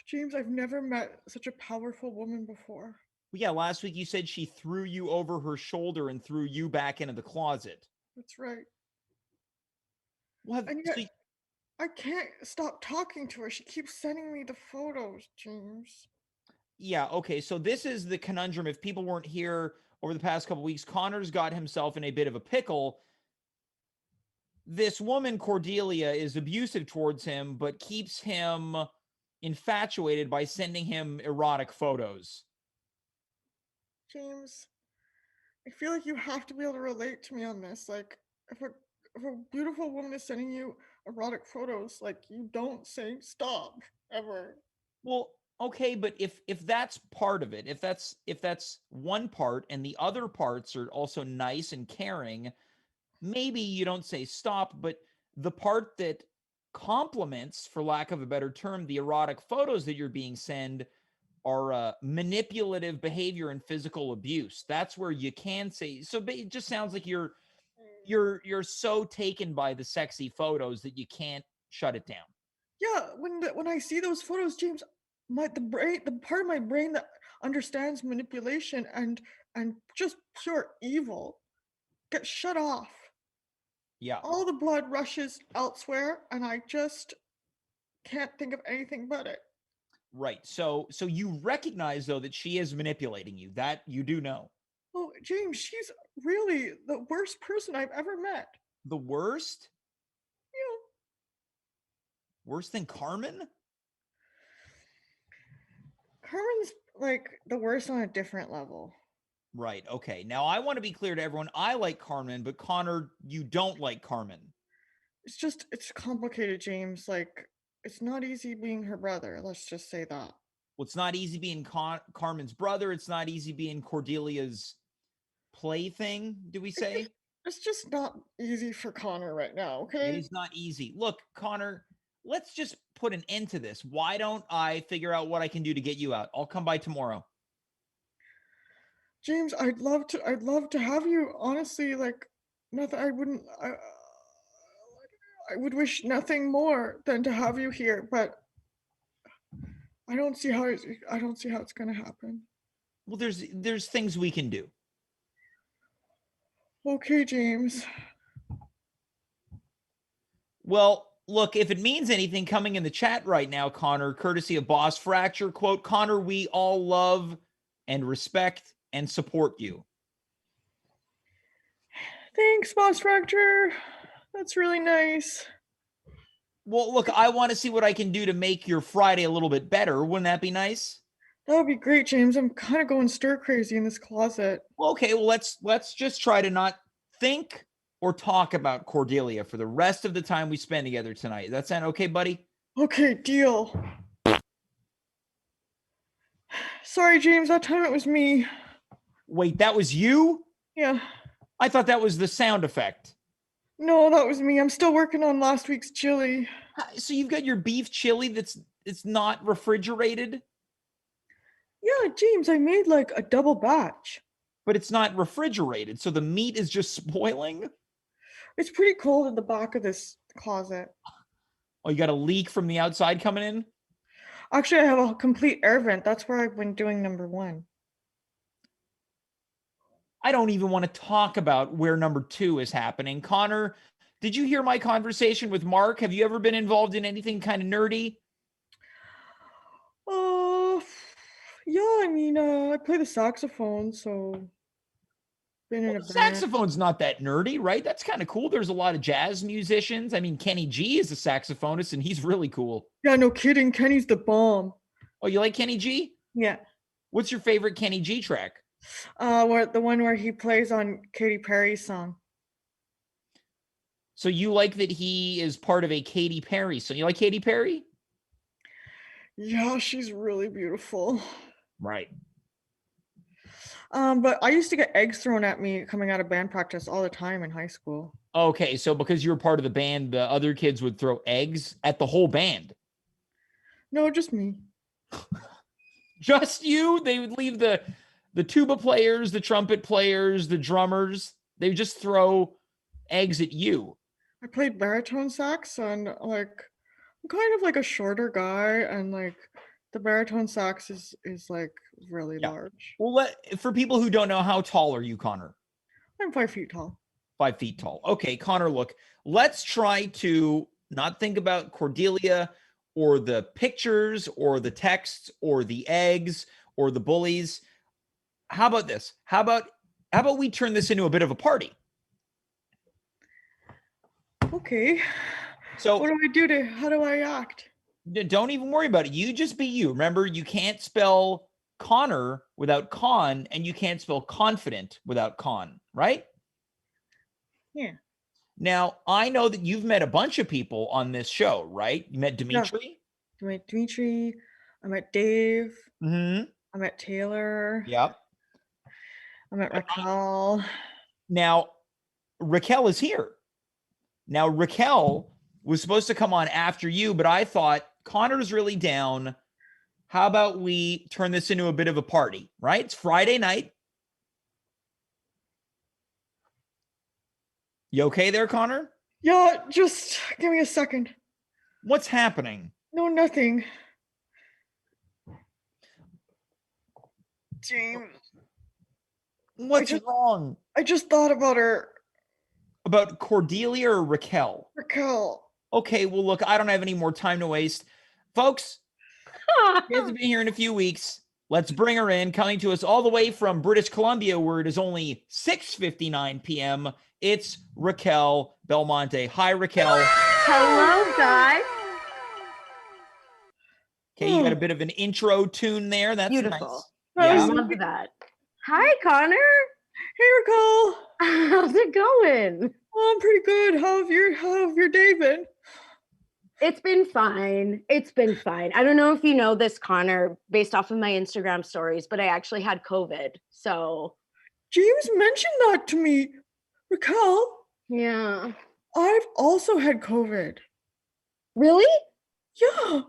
James, I've never met such a powerful woman before. Well, yeah, last week you said she threw you over her shoulder and threw you back into the closet. That's right. Well, And yet, I can't stop talking to her. She keeps sending me the photos, James. yeah, okay. So this is the conundrum. If people weren't here over the past couple weeks, Connor's got himself in a bit of a pickle. This woman, Cordelia, is abusive towards him, but keeps him infatuated by sending him erotic photos. James, I feel like you have to be able to relate to me on this. Like, if a beautiful woman is sending you erotic photos, like, you don't say stop ever. Well, okay, but if that's part of it, if that's one part and the other parts are also nice and caring, maybe you don't say stop. But the part that complements, for lack of a better term, the erotic photos that you're being sent are manipulative behavior and physical abuse. That's where you can say. So it just sounds like you're so taken by the sexy photos that you can't shut it down. Yeah, when I see those photos, James, the part of my brain that understands manipulation and just pure evil gets shut off. Yeah. All the blood rushes elsewhere, and I just can't think of anything but it. Right. So you recognize though that she is manipulating you. That you do know. Oh, James, she's really the worst person I've ever met. The worst? Yeah. Worse than Carmen? Carmen's like the worst on a different level. Right. Okay. Now I want to be clear to everyone. I like Carmen, but Connor, you don't like Carmen. It's complicated, James. Like, it's not easy being her brother. Let's just say that. Well, it's not easy being Carmen's brother. It's not easy being Cordelia's plaything, do we say? It's just not easy for Connor right now, okay? It is not easy. Look, Connor, let's just put an end to this. Why don't I figure out what I can do to get you out? I'll come by tomorrow. James, I'd love to have you. Honestly, like, nothing. I would wish nothing more than to have you here, but I don't see how it's gonna happen. Well, there's things we can do. Okay, James. Well, look, if it means anything, coming in the chat right now, Connor, courtesy of Boss Fracture, quote, Connor, we all love and respect and support you. Thanks, Boss Fracture. That's really nice. Well, look, I want to see what I can do to make your Friday a little bit better. Wouldn't that be nice? That would be great, James. I'm kind of going stir crazy in this closet. Well, okay, well, let's just try to not think or talk about Cordelia for the rest of the time we spend together tonight. Does that sound okay, buddy? Okay, deal. Sorry, James, that time it was me. Wait, that was you? Yeah. I thought that was the sound effect. No, that was me. I'm still working on last week's chili. So you've got your beef chili it's not refrigerated? Yeah, James, I made like a double batch. But it's not refrigerated, so the meat is just spoiling? It's pretty cold in the back of this closet. Oh, you got a leak from the outside coming in? Actually, I have a complete air vent. That's where I've been doing number 1. I don't even want to talk about where number 2 is happening. Connor, did you hear my conversation with Mark? Have you ever been involved in anything kind of nerdy? Yeah, I mean, I play the saxophone, so been in a band. Saxophone's not that nerdy, right? That's kind of cool. There's a lot of jazz musicians. I mean, Kenny G is a saxophonist, and he's really cool. Yeah, no kidding. Kenny's the bomb. Oh, you like Kenny G? Yeah. What's your favorite Kenny G track? The one where he plays on Katy Perry's song. So you like that he is part of a Katy Perry song? You like Katy Perry? Yeah, she's really beautiful. Right. But I used to get eggs thrown at me coming out of band practice all the time in high school. Okay, so because you were part of the band, the other kids would throw eggs at the whole band. No, just me. Just you? They would leave the tuba players, the trumpet players, the drummers. They would just throw eggs at you. I played baritone sax, and like I'm kind of like a shorter guy, and like the baritone sax is like really Yeah. large. Well, for people who don't know, how tall are you, Connor? I'm 5 feet tall. 5 feet tall. Okay, Connor, look, let's try to not think about Cordelia or the pictures or the texts or the eggs or the bullies. How about this? How about we turn this into a bit of a party? Okay. So What do I do to? How do I act? don't even worry about it. You just be you. Remember, you can't spell Connor without con, and you can't spell confident without con, right? Yeah. Now, I know that you've met a bunch of people on this show, right? You met Dimitri? I met Dimitri. I met Dave. Mm-hmm. I met Taylor. Yep. I met Racquel. Now, Racquel is here. Now, Racquel was supposed to come on after you, but I thought Connor's really down. How about we turn this into a bit of a party, right? It's Friday night. You okay there, Connor? Yeah, just give me a second. What's happening? No, nothing. James, What's just- wrong? I just thought about her. About Cordelia or Racquel? Racquel. Okay, well, look, I don't have any more time to waste. Folks, she hasn't been here in a few weeks. Let's bring her in, coming to us all the way from British Columbia, where it is only 6:59 p.m. It's Racquel Belmonte. Hi, Racquel. Hello, guys. Okay, you got a bit of an intro tune there. That's Beautiful. nice. I Yeah. love that. Hi, Connor. Hey, Racquel. How's it going? Oh, I'm pretty good. How have your day been? It's been fine. It's been fine. I don't know if you know this, Connor, based off of my Instagram stories, but I actually had COVID. So, James mentioned that to me. Racquel, yeah. I've also had COVID. Really? Yeah.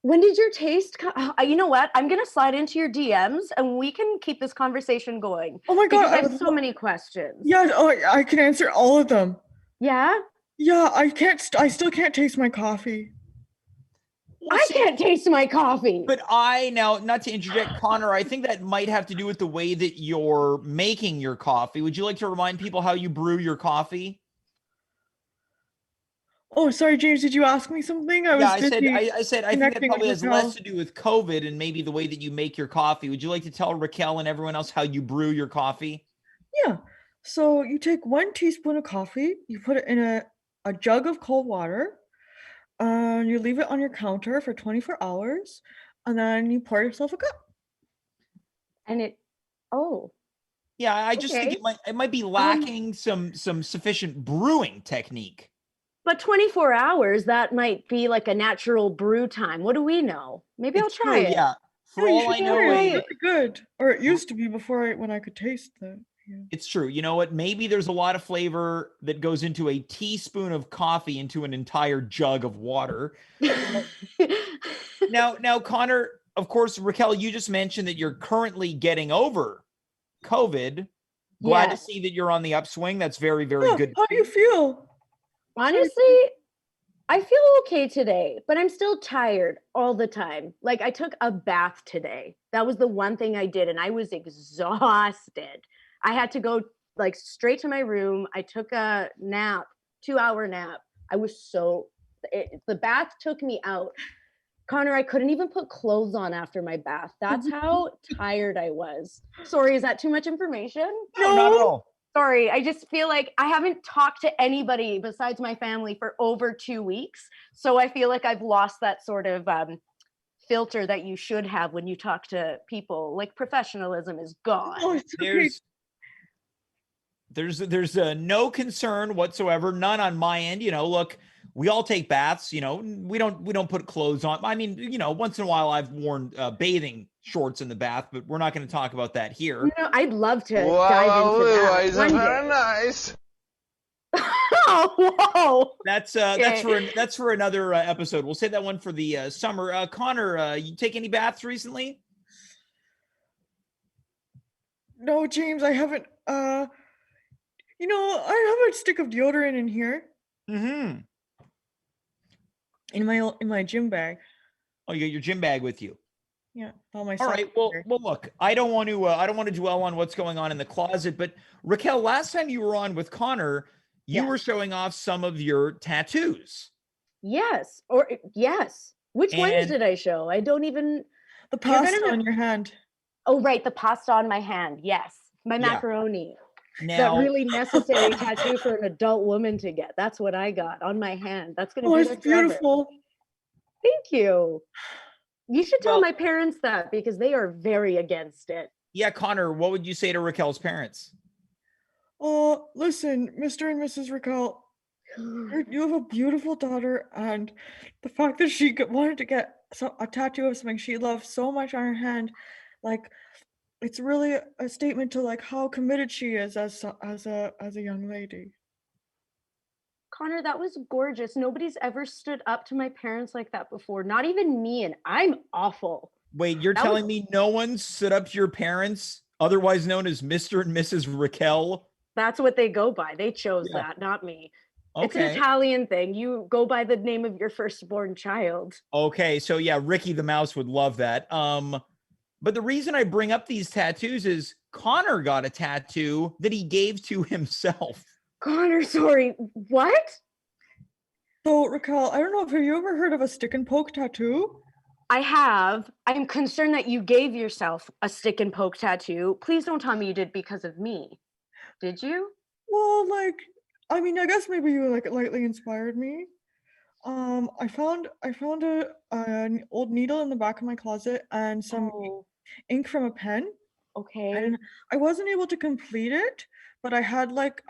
When did your taste come? You know what? I'm going to slide into your DMs and we can keep this conversation going. Oh my God. Because I have so many questions. Yeah, oh, I can answer all of them. Yeah? Yeah, I still can't taste my coffee. I can't taste my coffee. But now, not to interject, Connor, I think that might have to do with the way that you're making your coffee. Would you like to remind people how you brew your coffee? Oh, sorry, James. Did you ask me something? I said I think that connecting probably with has less Raquel. to do with COVID and maybe the way that you make your coffee. Would you like to tell Racquel and everyone else how you brew your coffee? Yeah. So you take 1 teaspoon of coffee, you put it in a jug of cold water, and you leave it on your counter for 24 hours, and then you pour yourself a cup. And Yeah, I just think Okay. it might be lacking some sufficient brewing technique. but 24 hours, that might be like a natural brew time. What do we know? Maybe I'll It's try true, it. yeah. For Yeah, you all should I try know, it. Hey. It's really good. Or it used to be when I could taste the. Yeah. it's true. You know what? Maybe there's a lot of flavor that goes into a teaspoon of coffee into an entire jug of water. Now, Connor, of course, Racquel, you just mentioned that you're currently getting over COVID. Glad to Yes. see that you're on the upswing. That's very, very Yeah, good. how do you feel? Honestly, I feel okay today, but I'm still tired all the time. Like I took a bath today. That was the one thing I did, and I was exhausted. I had to go like straight to my room. I took a nap, 2-hour nap. I was the bath took me out. Connor, I couldn't even put clothes on after my bath. That's how tired I was. Sorry, is that too much information? No, not at all. Sorry, I just feel like I haven't talked to anybody besides my family for over 2 weeks. So I feel like I've lost that sort of filter that you should have when you talk to people. Like professionalism is gone. Oh, it's okay. There's no concern whatsoever, none on my end. You know, look, we all take baths. You know, we don't put clothes on. I mean, you know, once in a while I've worn bathing shorts in the bath, but we're not going to talk about that here. No, I'd love to dive into that one day. nice. Oh, whoa. That's for another episode. We'll save that one for the summer. Conor, you take any baths recently? No, James, I haven't. You know, I have a stick of deodorant in here Mm-hmm. in my gym bag. Oh, you got your gym bag with you. Yeah, all my All stuff. right. Well, look, I don't want to dwell on what's going on in the closet, but Racquel, last time you were on with Conor, you Yes. were showing off some of your tattoos. Yes. Yes. Which ones And- did I show? I don't even. The You're gonna pasta know- on your hand. Oh, right. The pasta on my hand. Yes. My Yeah. macaroni. Now, That really necessary tattoo for an adult woman to get. That's what I got on my hand. That's going to Oh, be it's there forever. beautiful. Thank you. You should tell Well- my parents that because they are very against it. yeah, Conor, what would you say to Raquel's parents? Oh, listen, Mr. and Mrs. Racquel, you have a beautiful daughter, and the fact that she wanted to get a tattoo of something she loves so much on her hand, like, it's really a statement to like how committed she is as a young lady. Conor, that was gorgeous. Nobody's ever stood up to my parents like that before. Not even me, and I'm awful. Wait, you're That telling was- me no one stood up to your parents, otherwise known as Mr. and Mrs. Racquel? That's what they go by. They chose Yeah. that, not me. It's an Okay. Italian thing. You go by the name of your firstborn child. Okay, so yeah, Ricky the Mouse would love that. But the reason I bring up these tattoos is Conor got a tattoo that he gave to himself. Conor, sorry. What? So, Racquel, I don't know if have you ever heard of a stick and poke tattoo? I have. I'm concerned that you gave yourself a stick and poke tattoo. Please don't tell me you did because of me. Did you? Well, like, I mean, I guess maybe you like lightly inspired me. I found an old needle in the back of my closet and some Oh, ink from a pen, okay. and I wasn't able to complete it, but I have like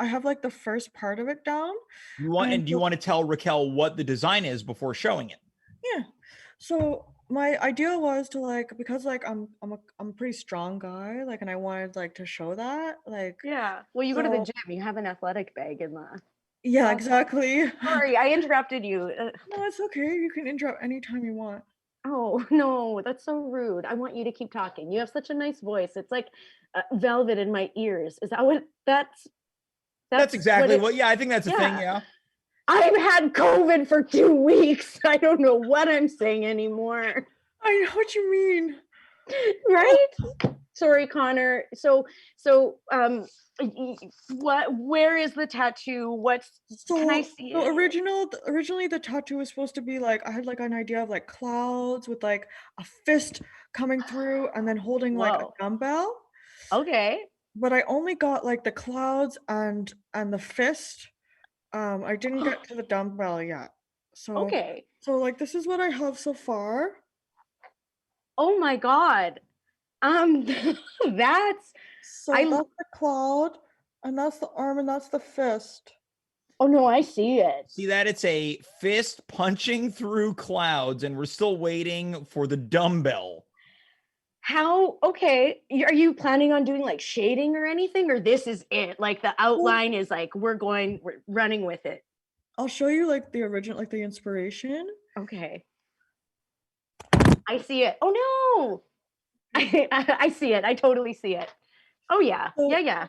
the first part of it down. Do you so- want to tell Raquel what the design is before showing it? Yeah. So my idea was to like, because like I'm a pretty strong guy, like, and I wanted like to show that, like, Yeah. Well, you go to the So- gym. You have an athletic bag in the. yeah, Oh, exactly. Sorry, I interrupted you. No, it's okay. You can interrupt anytime you want. Oh, no, that's so rude. I want you to keep talking. You have such a nice voice. It's like velvet in my ears. Is that what That's exactly it- what. Yeah, I think that's a thing. Yeah. Yeah. I've had COVID for 2 weeks. I don't know what I'm saying anymore. I know what you mean. Right? Sorry, Conor. Where is the tattoo? Can I see So it? originally the tattoo was supposed to be like, I had like an idea of like clouds with like a fist coming through and then holding like a Whoa. dumbbell. Okay. But I only got like the clouds and the fist. I didn't get to the dumbbell yet. So Okay. So like this is what I have so far. Oh my God. That's So I- that's the cloud, and that's the arm, and that's the fist. oh no, I see it. See that? It's a fist punching through clouds, and we're still waiting for the dumbbell. How okay? Are you planning on doing like shading or anything, or this is it? Like the outline is like we're running with it. I'll show you like the original, like the inspiration. Okay. I see it. Oh no. I see it. I totally see it. Oh yeah. So- Yeah.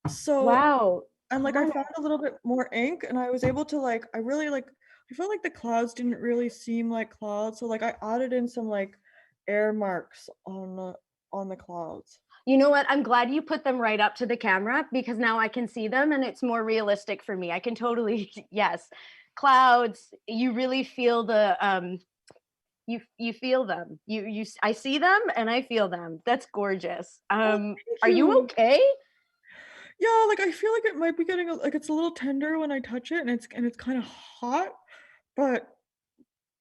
So Wow. and like I Wow. found a little bit more ink, and I was able to like, I felt like the clouds didn't really seem like clouds, so like I added in some like air marks on the clouds. You know what? I'm glad you put them right up to the camera because now I can see them and it's more realistic for me. I can totally yes. Clouds, you really feel the you feel them. I see them and I feel them. That's gorgeous. Thank Are you okay? Yeah, like I feel like it might be getting like it's a little tender when I touch it, and it's kind of hot, but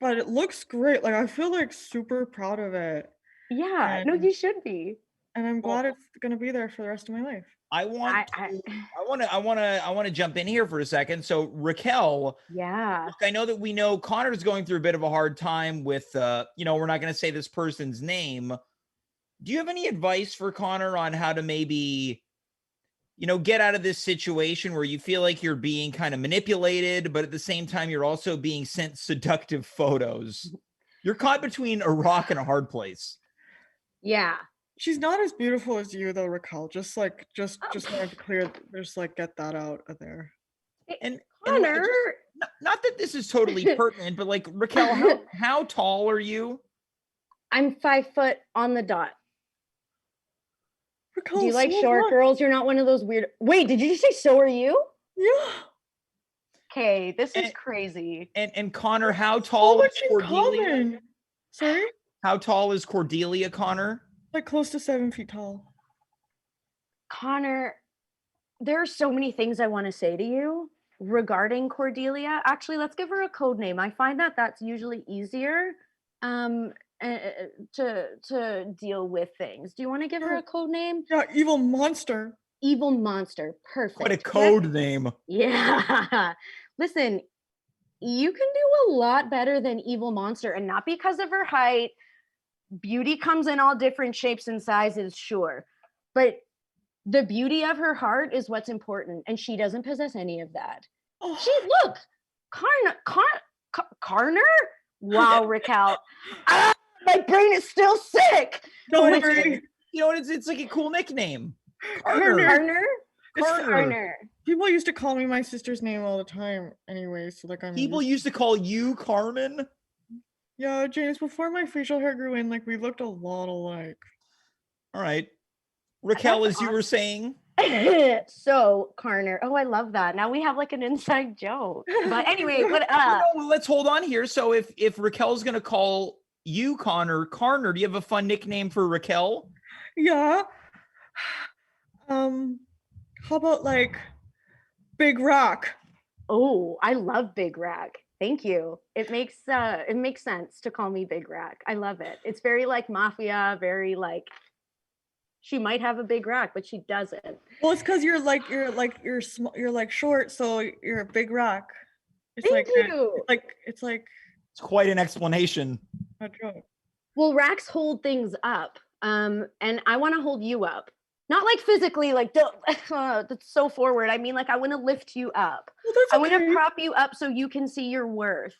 it looks great. Like I feel like super proud of it. Yeah, no, And- you should be. and I'm Well- glad it's gonna be there for the rest of my life. I want I- to, I want to jump in here for a second. So Racquel, Yeah. look, I know that we know Connor's going through a bit of a hard time with, we're not going to say this person's name. Do you have any advice for Conor on how to maybe, get out of this situation where you feel like you're being kind of manipulated, but at the same time, you're also being sent seductive photos? You're caught between a rock and a hard place. Yeah. She's not as beautiful as you though, Raquel. Just wanted to get that out of there. And Conor. not that this is totally pertinent, but like Racquel, how tall are you? I'm 5 foot on the dot. Raquel, Do you like so short what? girls? You're not one of those weird. Wait, did you just say so are you? Yeah. Okay, this is And- crazy. And Conor, how So tall is much in Cordelia? common. Sorry? How tall is Cordelia, Conor? Like close to 7 feet tall. Conor, there are so many things I want to say to you regarding Cordelia. Actually, let's give her a code name. I find that that's usually easier to deal with things. Do you want to give her a code name? Yeah, evil monster. Evil monster. Perfect. What a Let's- code name. Yeah. Listen, you can do a lot better than evil monster, and not because of her height. Beauty comes in all different shapes and sizes, sure. But the beauty of her heart is what's important, and she doesn't possess any of that. Oh, She look, Carner? Wow, Racquel. Ah, my brain is still sick. don't Listen, worry. It's like a cool nickname. Carner. Carner? It's Carner. People used to call me my sister's name all the time anyway, so like I'm People used to call you Carmen. Yeah, James, before my facial hair grew in, like we looked a lot alike. All right. Racquel, That's as you were saying. So, Carner. Oh, I love that. Now we have like an inside joke. But anyway, No, let's hold on here. So if Racquel's gonna call you Conor, do you have a fun nickname for Racquel? Yeah. How about like Big Rock? oh, I love Big Rack. Thank you. It makes sense to call me Big Rack. I love it. It's very like mafia, very like she might have a big rack, but she doesn't. Well, it's because you're short, so you're a big rock. It's Thank like you. it's like It's quite an explanation. a joke. Well, racks hold things up. And I want to hold you up. Not like physically, like that's so forward. I mean, like I want to lift you up. Well, that's I want to okay. prop you up so you can see your worth.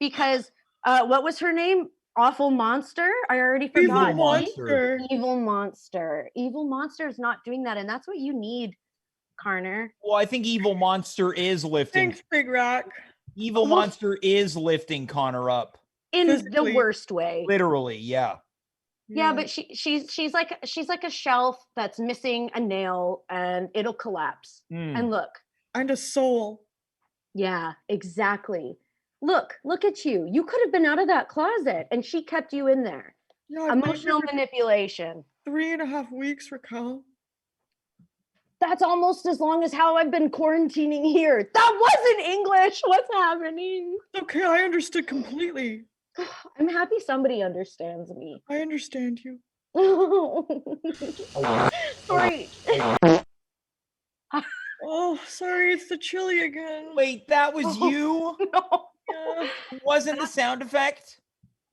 Because what was her name? Awful Monster? I already Evil forgot. Monster. monster. Evil Monster. Evil Monster is not doing that, and that's what you need, Carner. Well, I think Evil Monster is lifting. Thanks, Big Rock. Evil Well- Monster is lifting Conor up. In Physically. the worst way. Literally, yeah. Yeah, but she's like a shelf that's missing a nail and it'll collapse. Hmm. And look, and a soul. yeah, exactly. Look at you. You could have been out of that closet and she kept you in there. Yeah, I've been here Emotional for manipulation. 3.5 weeks, Raquel. That's almost as long as how I've been quarantining here. That wasn't English. What's happening? Okay, I understood completely. I'm happy somebody understands me. I understand you. Sorry. Oh, sorry, it's the chili again. Wait, that was you? No. Yeah. Wasn't the sound effect?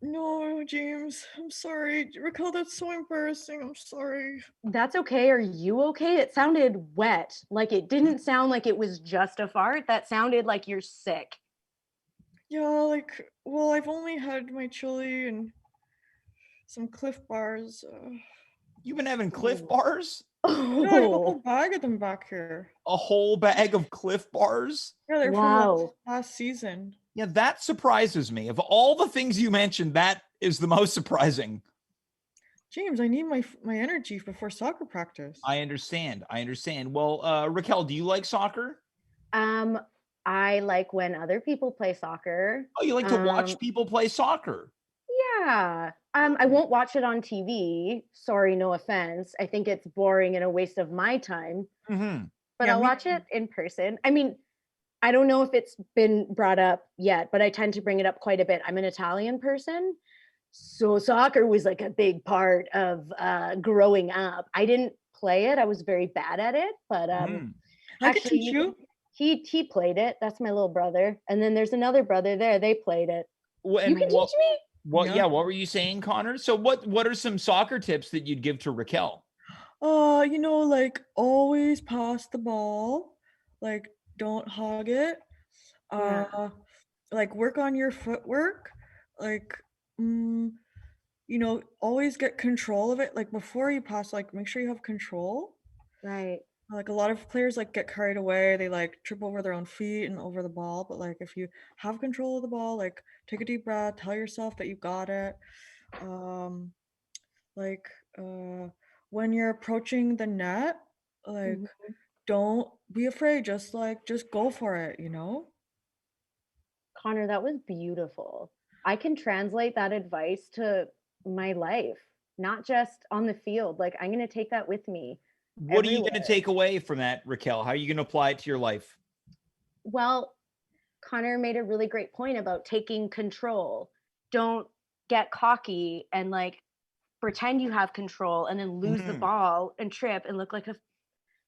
No, James, I'm sorry. Raquel, that's so embarrassing. I'm sorry. That's okay. Are you okay? It sounded wet. Like it didn't sound like it was just a fart. That sounded like you're sick. Yeah, well, I've only had my chili and some Cliff Bars. You've been having Cliff Ooh. Bars? Yeah, I have a whole Oh, bag of them back here. A whole bag of Cliff Bars? Yeah, they're Wow. from last season. Yeah, that surprises me. Of all the things you mentioned, that is the most surprising. James, I need my energy before soccer practice. I understand. Well, Racquel, do you like soccer? I like when other people play soccer. Oh, you like to watch people play soccer? Yeah. I won't watch it on TV. Sorry, no offense. I think it's boring and a waste of my time. Mm-hmm. But Yeah, I'll me watch too. it in person. I mean, I don't know if it's been brought up yet, but I tend to bring it up quite a bit. I'm an Italian person. So soccer was like a big part of growing up. I didn't play it. I was very bad at it, but Mm. I could actually, teach you. he played it. That's my little brother. And then there's another brother there. They played it. You And can what, teach me? yeah, what were you saying, Connor? So what are some soccer tips that you'd give to Racquel? Like always pass the ball. Like don't hog it. Yeah. Like work on your footwork. Like always get control of it. Like before you pass, like make sure you have control. Right. Like a lot of players like get carried away. They like trip over their own feet and over the ball. But like if you have control of the ball, like take a deep breath, tell yourself that you got it. Um, like when you're approaching the net, like Mhm. don't be afraid. Just go for it. Connor, that was beautiful. I can translate that advice to my life, not just on the field. Like I'm going to take that with me What are you going to everywhere. take away from that, Racquel? How are you going to apply it to your life? Well, Connor made a really great point about taking control. Don't get cocky and like pretend you have control and then lose the Mhm. ball and trip and look like a,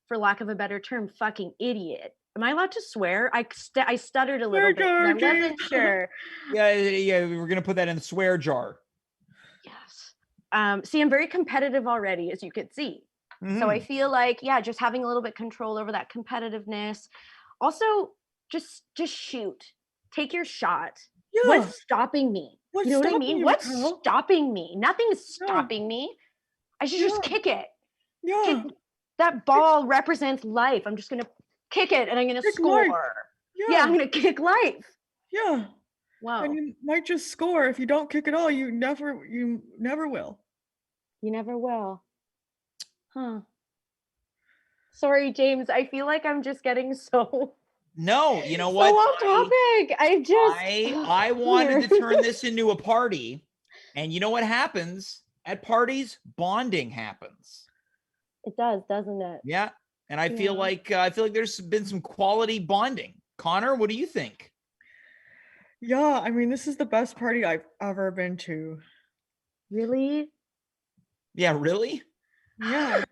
for lack of a better term, fucking idiot. Am I allowed to swear? I stuttered a little Swear bit 'cause jar, I wasn't James. sure. Yeah, we're going to put that in the swear jar. Yes. See, I'm very competitive already, as you could see. So I Mhm. feel like, yeah, just having a little bit control over that competitiveness. Also, just shoot. Take your shot. Yeah. What's stopping me? What's You know what I stopping mean? you, What's Raquel? stopping me? Nothing is Yeah. stopping me. I should just Yeah. kick it. Yeah. That ball represents life. I'm just gonna kick it and I'm gonna Kick life. score. Yeah. Yeah, I'm gonna kick life. Yeah. Wow. And you might just score. If you don't kick at all, you never will. You never will. Huh. Sorry, James. I feel like I'm just getting so No, you know so what? off topic. I wanted to turn this into a party. And you know what happens? At parties, bonding happens. It does, doesn't it? Yeah. And I feel like there's been some quality bonding. Connor, what do you think? Yeah, I mean, this is the best party I've ever been to. Really? Yeah, really? Yeah.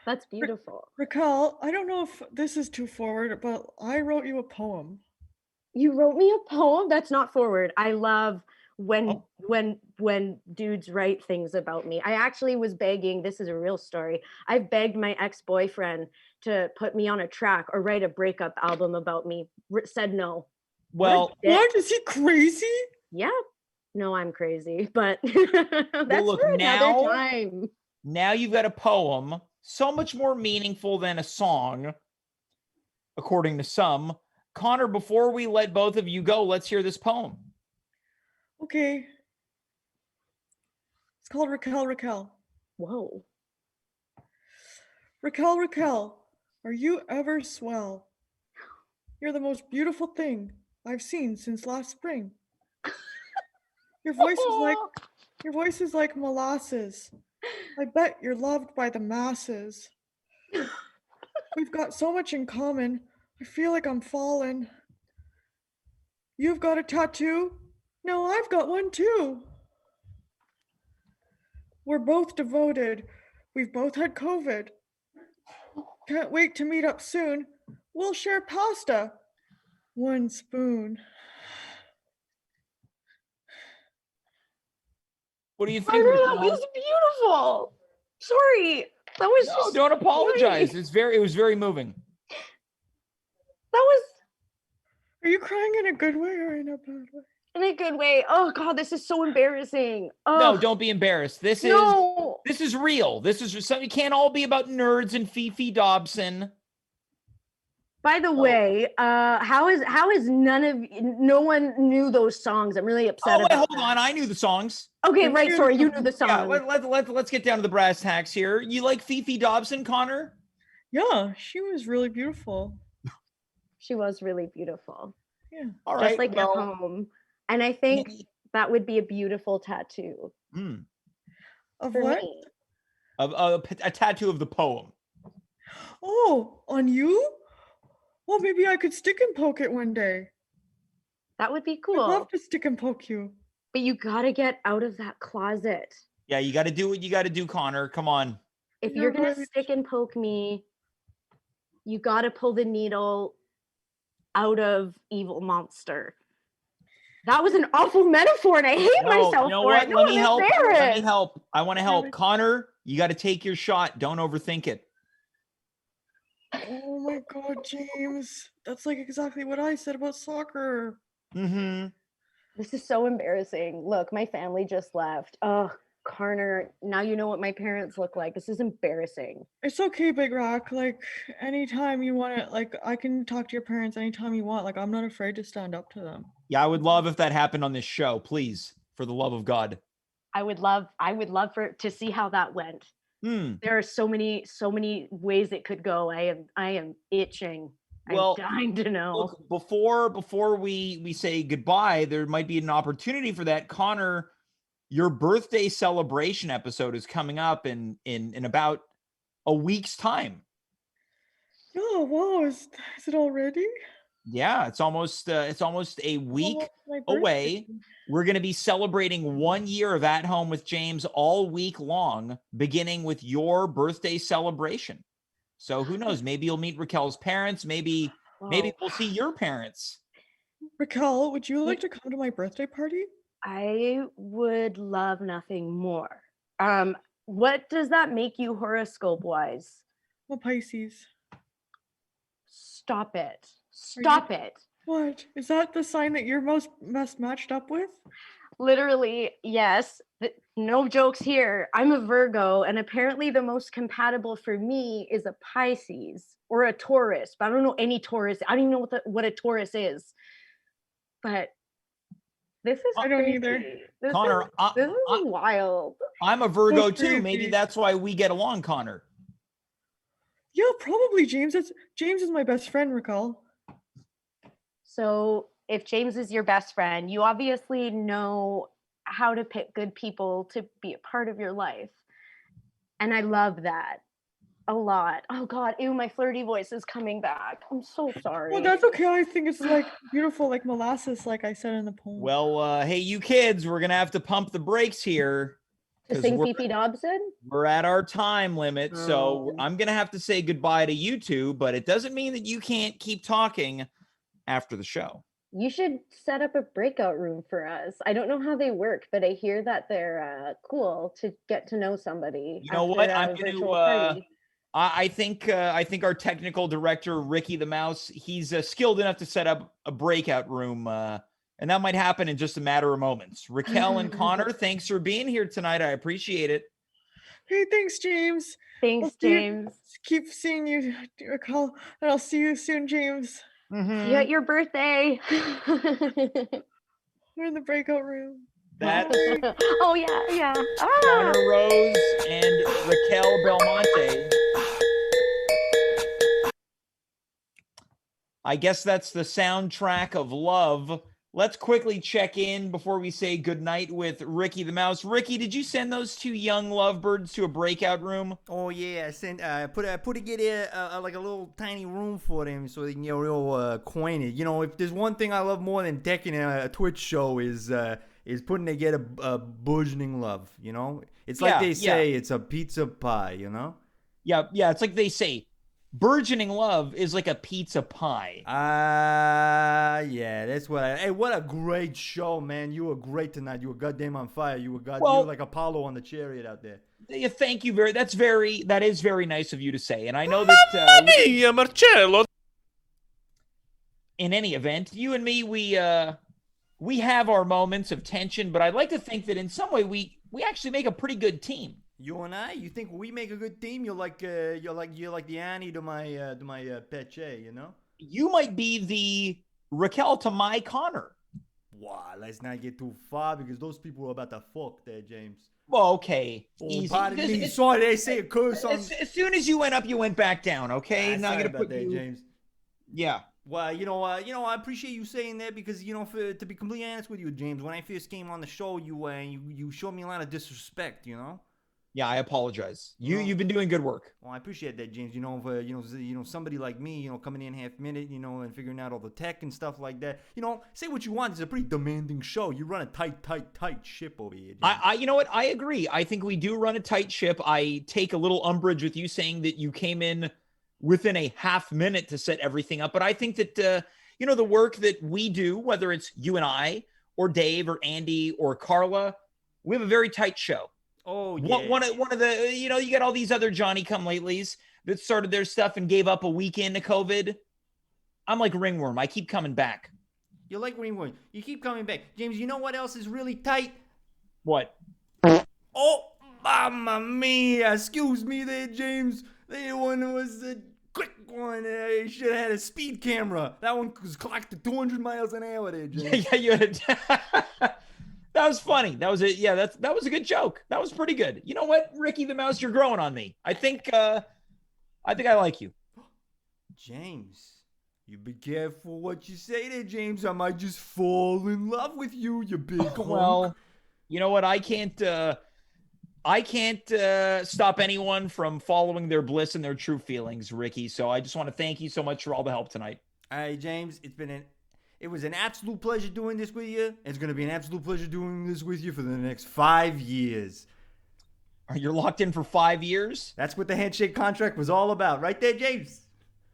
That's beautiful. Raquel, I don't know if this is too forward, but I wrote you a poem. You wrote me a poem? That's not forward. I love Oh. when dudes write things about me. I actually was begging, this is a real story. I begged my ex-boyfriend to put me on a track or write a breakup album about me. Said no. Well, What? Is he crazy? Yeah. No, I'm crazy, but that's look, for another now- time. now you've got a poem, so much more meaningful than a song, according to some. Connor, before we let both of you go, let's hear this poem. Okay. It's called Raquel. Whoa. Raquel, are you ever swell? You're the most beautiful thing I've seen since last spring. Your voice is like molasses. I bet you're loved by the masses. We've got so much in common. I feel like I'm falling. You've got a tattoo? No, I've got one too. We're both devoted. We've both had COVID. Can't wait to meet up soon. We'll share pasta. One spoon. What do you think? Connor, that Raquel? was beautiful. Sorry. That was No, just don't apologize. funny. It was very moving. That was Are you crying in a good way or in a bad way? in a good way. Oh God, this is so embarrassing. No, Oh, don't be embarrassed. This no. is real. This is something. It can't all be about nerds and Fifi Dobson. By the way, how is no one knew those songs? I'm really upset Oh, wait, about hold that. on. I knew the songs. Okay, Let's right. hear Sorry, the you knew the Yeah, song. let's get down to the brass tacks here. You like Fifi Dobson, Connor? Yeah, she was really beautiful. She was really beautiful, Yeah. All right. just like your poem. And I think that would be a beautiful tattoo Of for what? me. Of a tattoo of the poem. Oh, on you? Well, maybe I could stick and poke it one day. That would be I'd love cool. to stick and poke you. But you gotta get out of that closet. Yeah, you got to do what you got to do, Connor. Come on. If You're you're gonna right. stick and poke me, you gotta pull the needle out of evil monster. That was an awful metaphor, and I hate No, myself you know for what? it. No, Let me I'm help. Let me embarrassed. help. I want to help. Really? Connor, you got to take your shot. Don't overthink it. Oh my god, James. That's like exactly what I said about soccer. Mm-hmm. This is so embarrassing. Look, my family just left. Oh, Conor, now you know what my parents look like. This is embarrassing. It's okay, Big Rock. Like anytime you want to, like I can talk to your parents anytime you want. Like I'm not afraid to stand up to them. Yeah, I would love if that happened on this show. Please, for the love of God. I would love for to see how that went. Hmm. There are so many ways it could go. I am itching. Well, I'm dying to know. Look, before we say goodbye, there might be an opportunity for that. Connor, your birthday celebration episode is coming up in about a week's time. Oh wow, is it already? Yeah, it's almost a week Almost my away. birthday. We're going to be celebrating 1 year of At Home with James all week long, beginning with your birthday celebration. So who knows? Maybe you'll meet Raquel's parents. Maybe Whoa. we'll see your parents. Raquel, would you like to come to my birthday party? I would love nothing more. What does that make you horoscope wise? Well, Pisces. Stop it. Stop it. What? Is that the sign that you're most matched up with? Literally, yes. No jokes here. I'm a Virgo, and apparently the most compatible for me is a Pisces or a Taurus. But I don't know any Taurus. I don't even know what a Taurus is. But this is I don't crazy. either. Connor, This is wild. I'm a Virgo So too. Maybe crazy. that's why we get along, Connor. Yeah, probably James. James is my best friend, Raquel. So if James is your best friend, you obviously know how to pick good people to be a part of your life. And I love that a lot. Oh God, ew, my flirty voice is coming back. I'm so sorry. Well, that's okay. I think it's like beautiful, like molasses, like I said in the poem. Well, hey, you kids, we're gonna have to pump the brakes here To 'cause sing we're, Fifi Dobson? we're at our time limit. So Oh. I'm gonna have to say goodbye to you two, but it doesn't mean that you can't keep talking after the show. You should set up a breakout room for us. I don't know how they work, but I hear that they're cool to get to know somebody. You know after what? a I'm gonna virtual party. I think our technical director Ricky the Mouse, he's skilled enough to set up a breakout room, and that might happen in just a matter of moments. Raquel and Connor, thanks for being here tonight. I appreciate it. Hey, thanks, James. Thanks, I'll see you- James. Keep seeing you, Raquel, and I'll see you soon, James. Mm-hmm. See you at your birthday. We're in the breakout room. That's Oh yeah. Connor Ah. Rose and Racquel Belmonte. I guess that's the soundtrack of love. Let's quickly check in before we say goodnight with Ricky the Mouse. Ricky, did you send those two young lovebirds to a breakout room? Oh yeah, I sent put together like a little tiny room for them so they can get real acquainted. You know, if there's one thing I love more than decking a Twitch show is putting together a burgeoning love. You know, it's like they say, it's a pizza pie. You know. Yeah, it's like they say, burgeoning love is like a pizza pie. Yeah, that's what hey, what a great show, man. You were great tonight. You were goddamn on fire. You were you were like Apollo on the chariot out there. Yeah, thank you that is very nice of you to say. And I know that Mia, Marcello. in any event, you and me, we have our moments of tension, but I'd like to think that in some way we actually make a pretty good team. You and I, you think we make a good team? You're like the Annie to my Peche, you know? You might be the Raquel to my Connor. Wow, let's not get too far because those people are about to fuck there, James. Well, okay. Oh, Easy. pardon me. Sorry, they say a curse on. As soon as you went up, you went back down. Okay, now I'm sorry gonna about put that, you. James. Yeah. Well, I appreciate you saying that because to be completely honest with you, James, when I first came on the show, you showed me a lot of disrespect, you know. Yeah, I apologize. Well- You've been doing good work. Well, I appreciate that, James. Somebody like me, coming in half minute, and figuring out all the tech and stuff like that. Say what you want. It's a pretty demanding show. You run a tight ship over here, James. You know what? I agree. I think we do run a tight ship. I take a little umbrage with you saying that you came in within a half minute to set everything up. But I think that, the work that we do, whether it's you and I or Dave or Andy or Carla, we have a very tight show. Oh, yeah. One of the, you got all these other Johnny-come-latelys that started their stuff and gave up a weekend to COVID. I'm like ringworm. I keep coming back. You're like Ringwood. You keep coming back. James, you know what else is really tight? What? Oh, mamma mia. Excuse me there, James. That one was a quick one. I should have had a speed camera. That one was clocked to 200 miles an hour there, James. Yeah, you had That was funny. That was it. Yeah, that was a good joke. That was pretty good. You know what, Ricky the Mouse, you're growing on me. I think I like you. James, you be careful what you say there, James. I might just fall in love with you, you big hunk. Well, you know what? I can't stop anyone from following their bliss and their true feelings, Ricky. So I just want to thank you so much for all the help tonight. All right, James, it was an absolute pleasure doing this with you. It's going to be an absolute pleasure doing this with you for the next 5 years. You're locked in for 5 years? That's what the handshake contract was all about. Right there, James.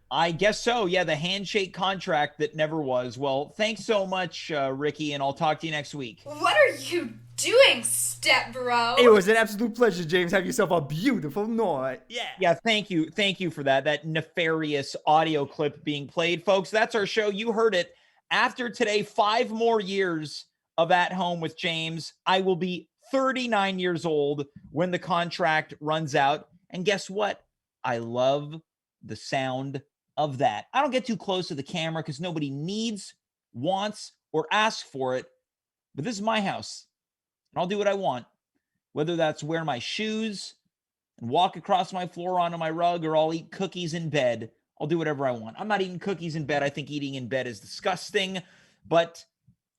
I guess so. Yeah, the handshake contract that never was. Well, thanks so much, Ricky, and I'll talk to you next week. What are you doing, step bro? It was an absolute pleasure, James. Have yourself a beautiful night. Yeah. Yeah, thank you. Thank you for that nefarious audio clip being played. Folks, that's our show. You heard it. After today, 5 more years of At Home with James. I will be 39 years old when the contract runs out. And guess what? I love the sound of that. I don't get too close to the camera because nobody needs, wants, or asks for it. But this is my house. And I'll do what I want. Whether that's wear my shoes and walk across my floor onto my rug, or I'll eat cookies in bed. I'll do whatever I want. I'm not eating cookies in bed. I think eating in bed is disgusting, but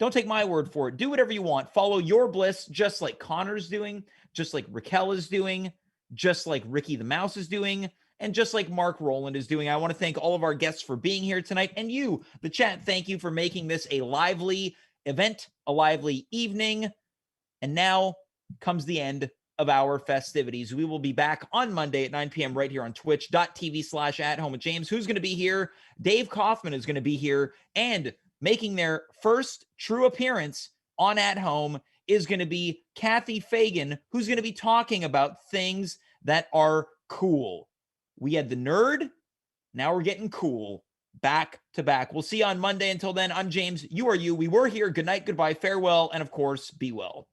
don't take my word for it. Do whatever you want. Follow your bliss, just like Conor's doing, just like Racquel is doing, just like Ricky the Mouse is doing, and just like Marc Rowland is doing. I want to thank all of our guests for being here tonight, and you, the chat, thank you for making this a lively event, a lively evening. And now comes the end of our festivities. We will be back on Monday at 9 p.m. right here on twitch.tv/@home with James. Who's going to be here? Dave Kaufman is going to be here, and making their first true appearance on At Home is going to be Kathy Fagan, who's going to be talking about things that are cool. We had the nerd. Now we're getting cool. Back to back. We'll see you on Monday. Until then, I'm James. You are you. We were here. Good night, goodbye, farewell, and of course, be well.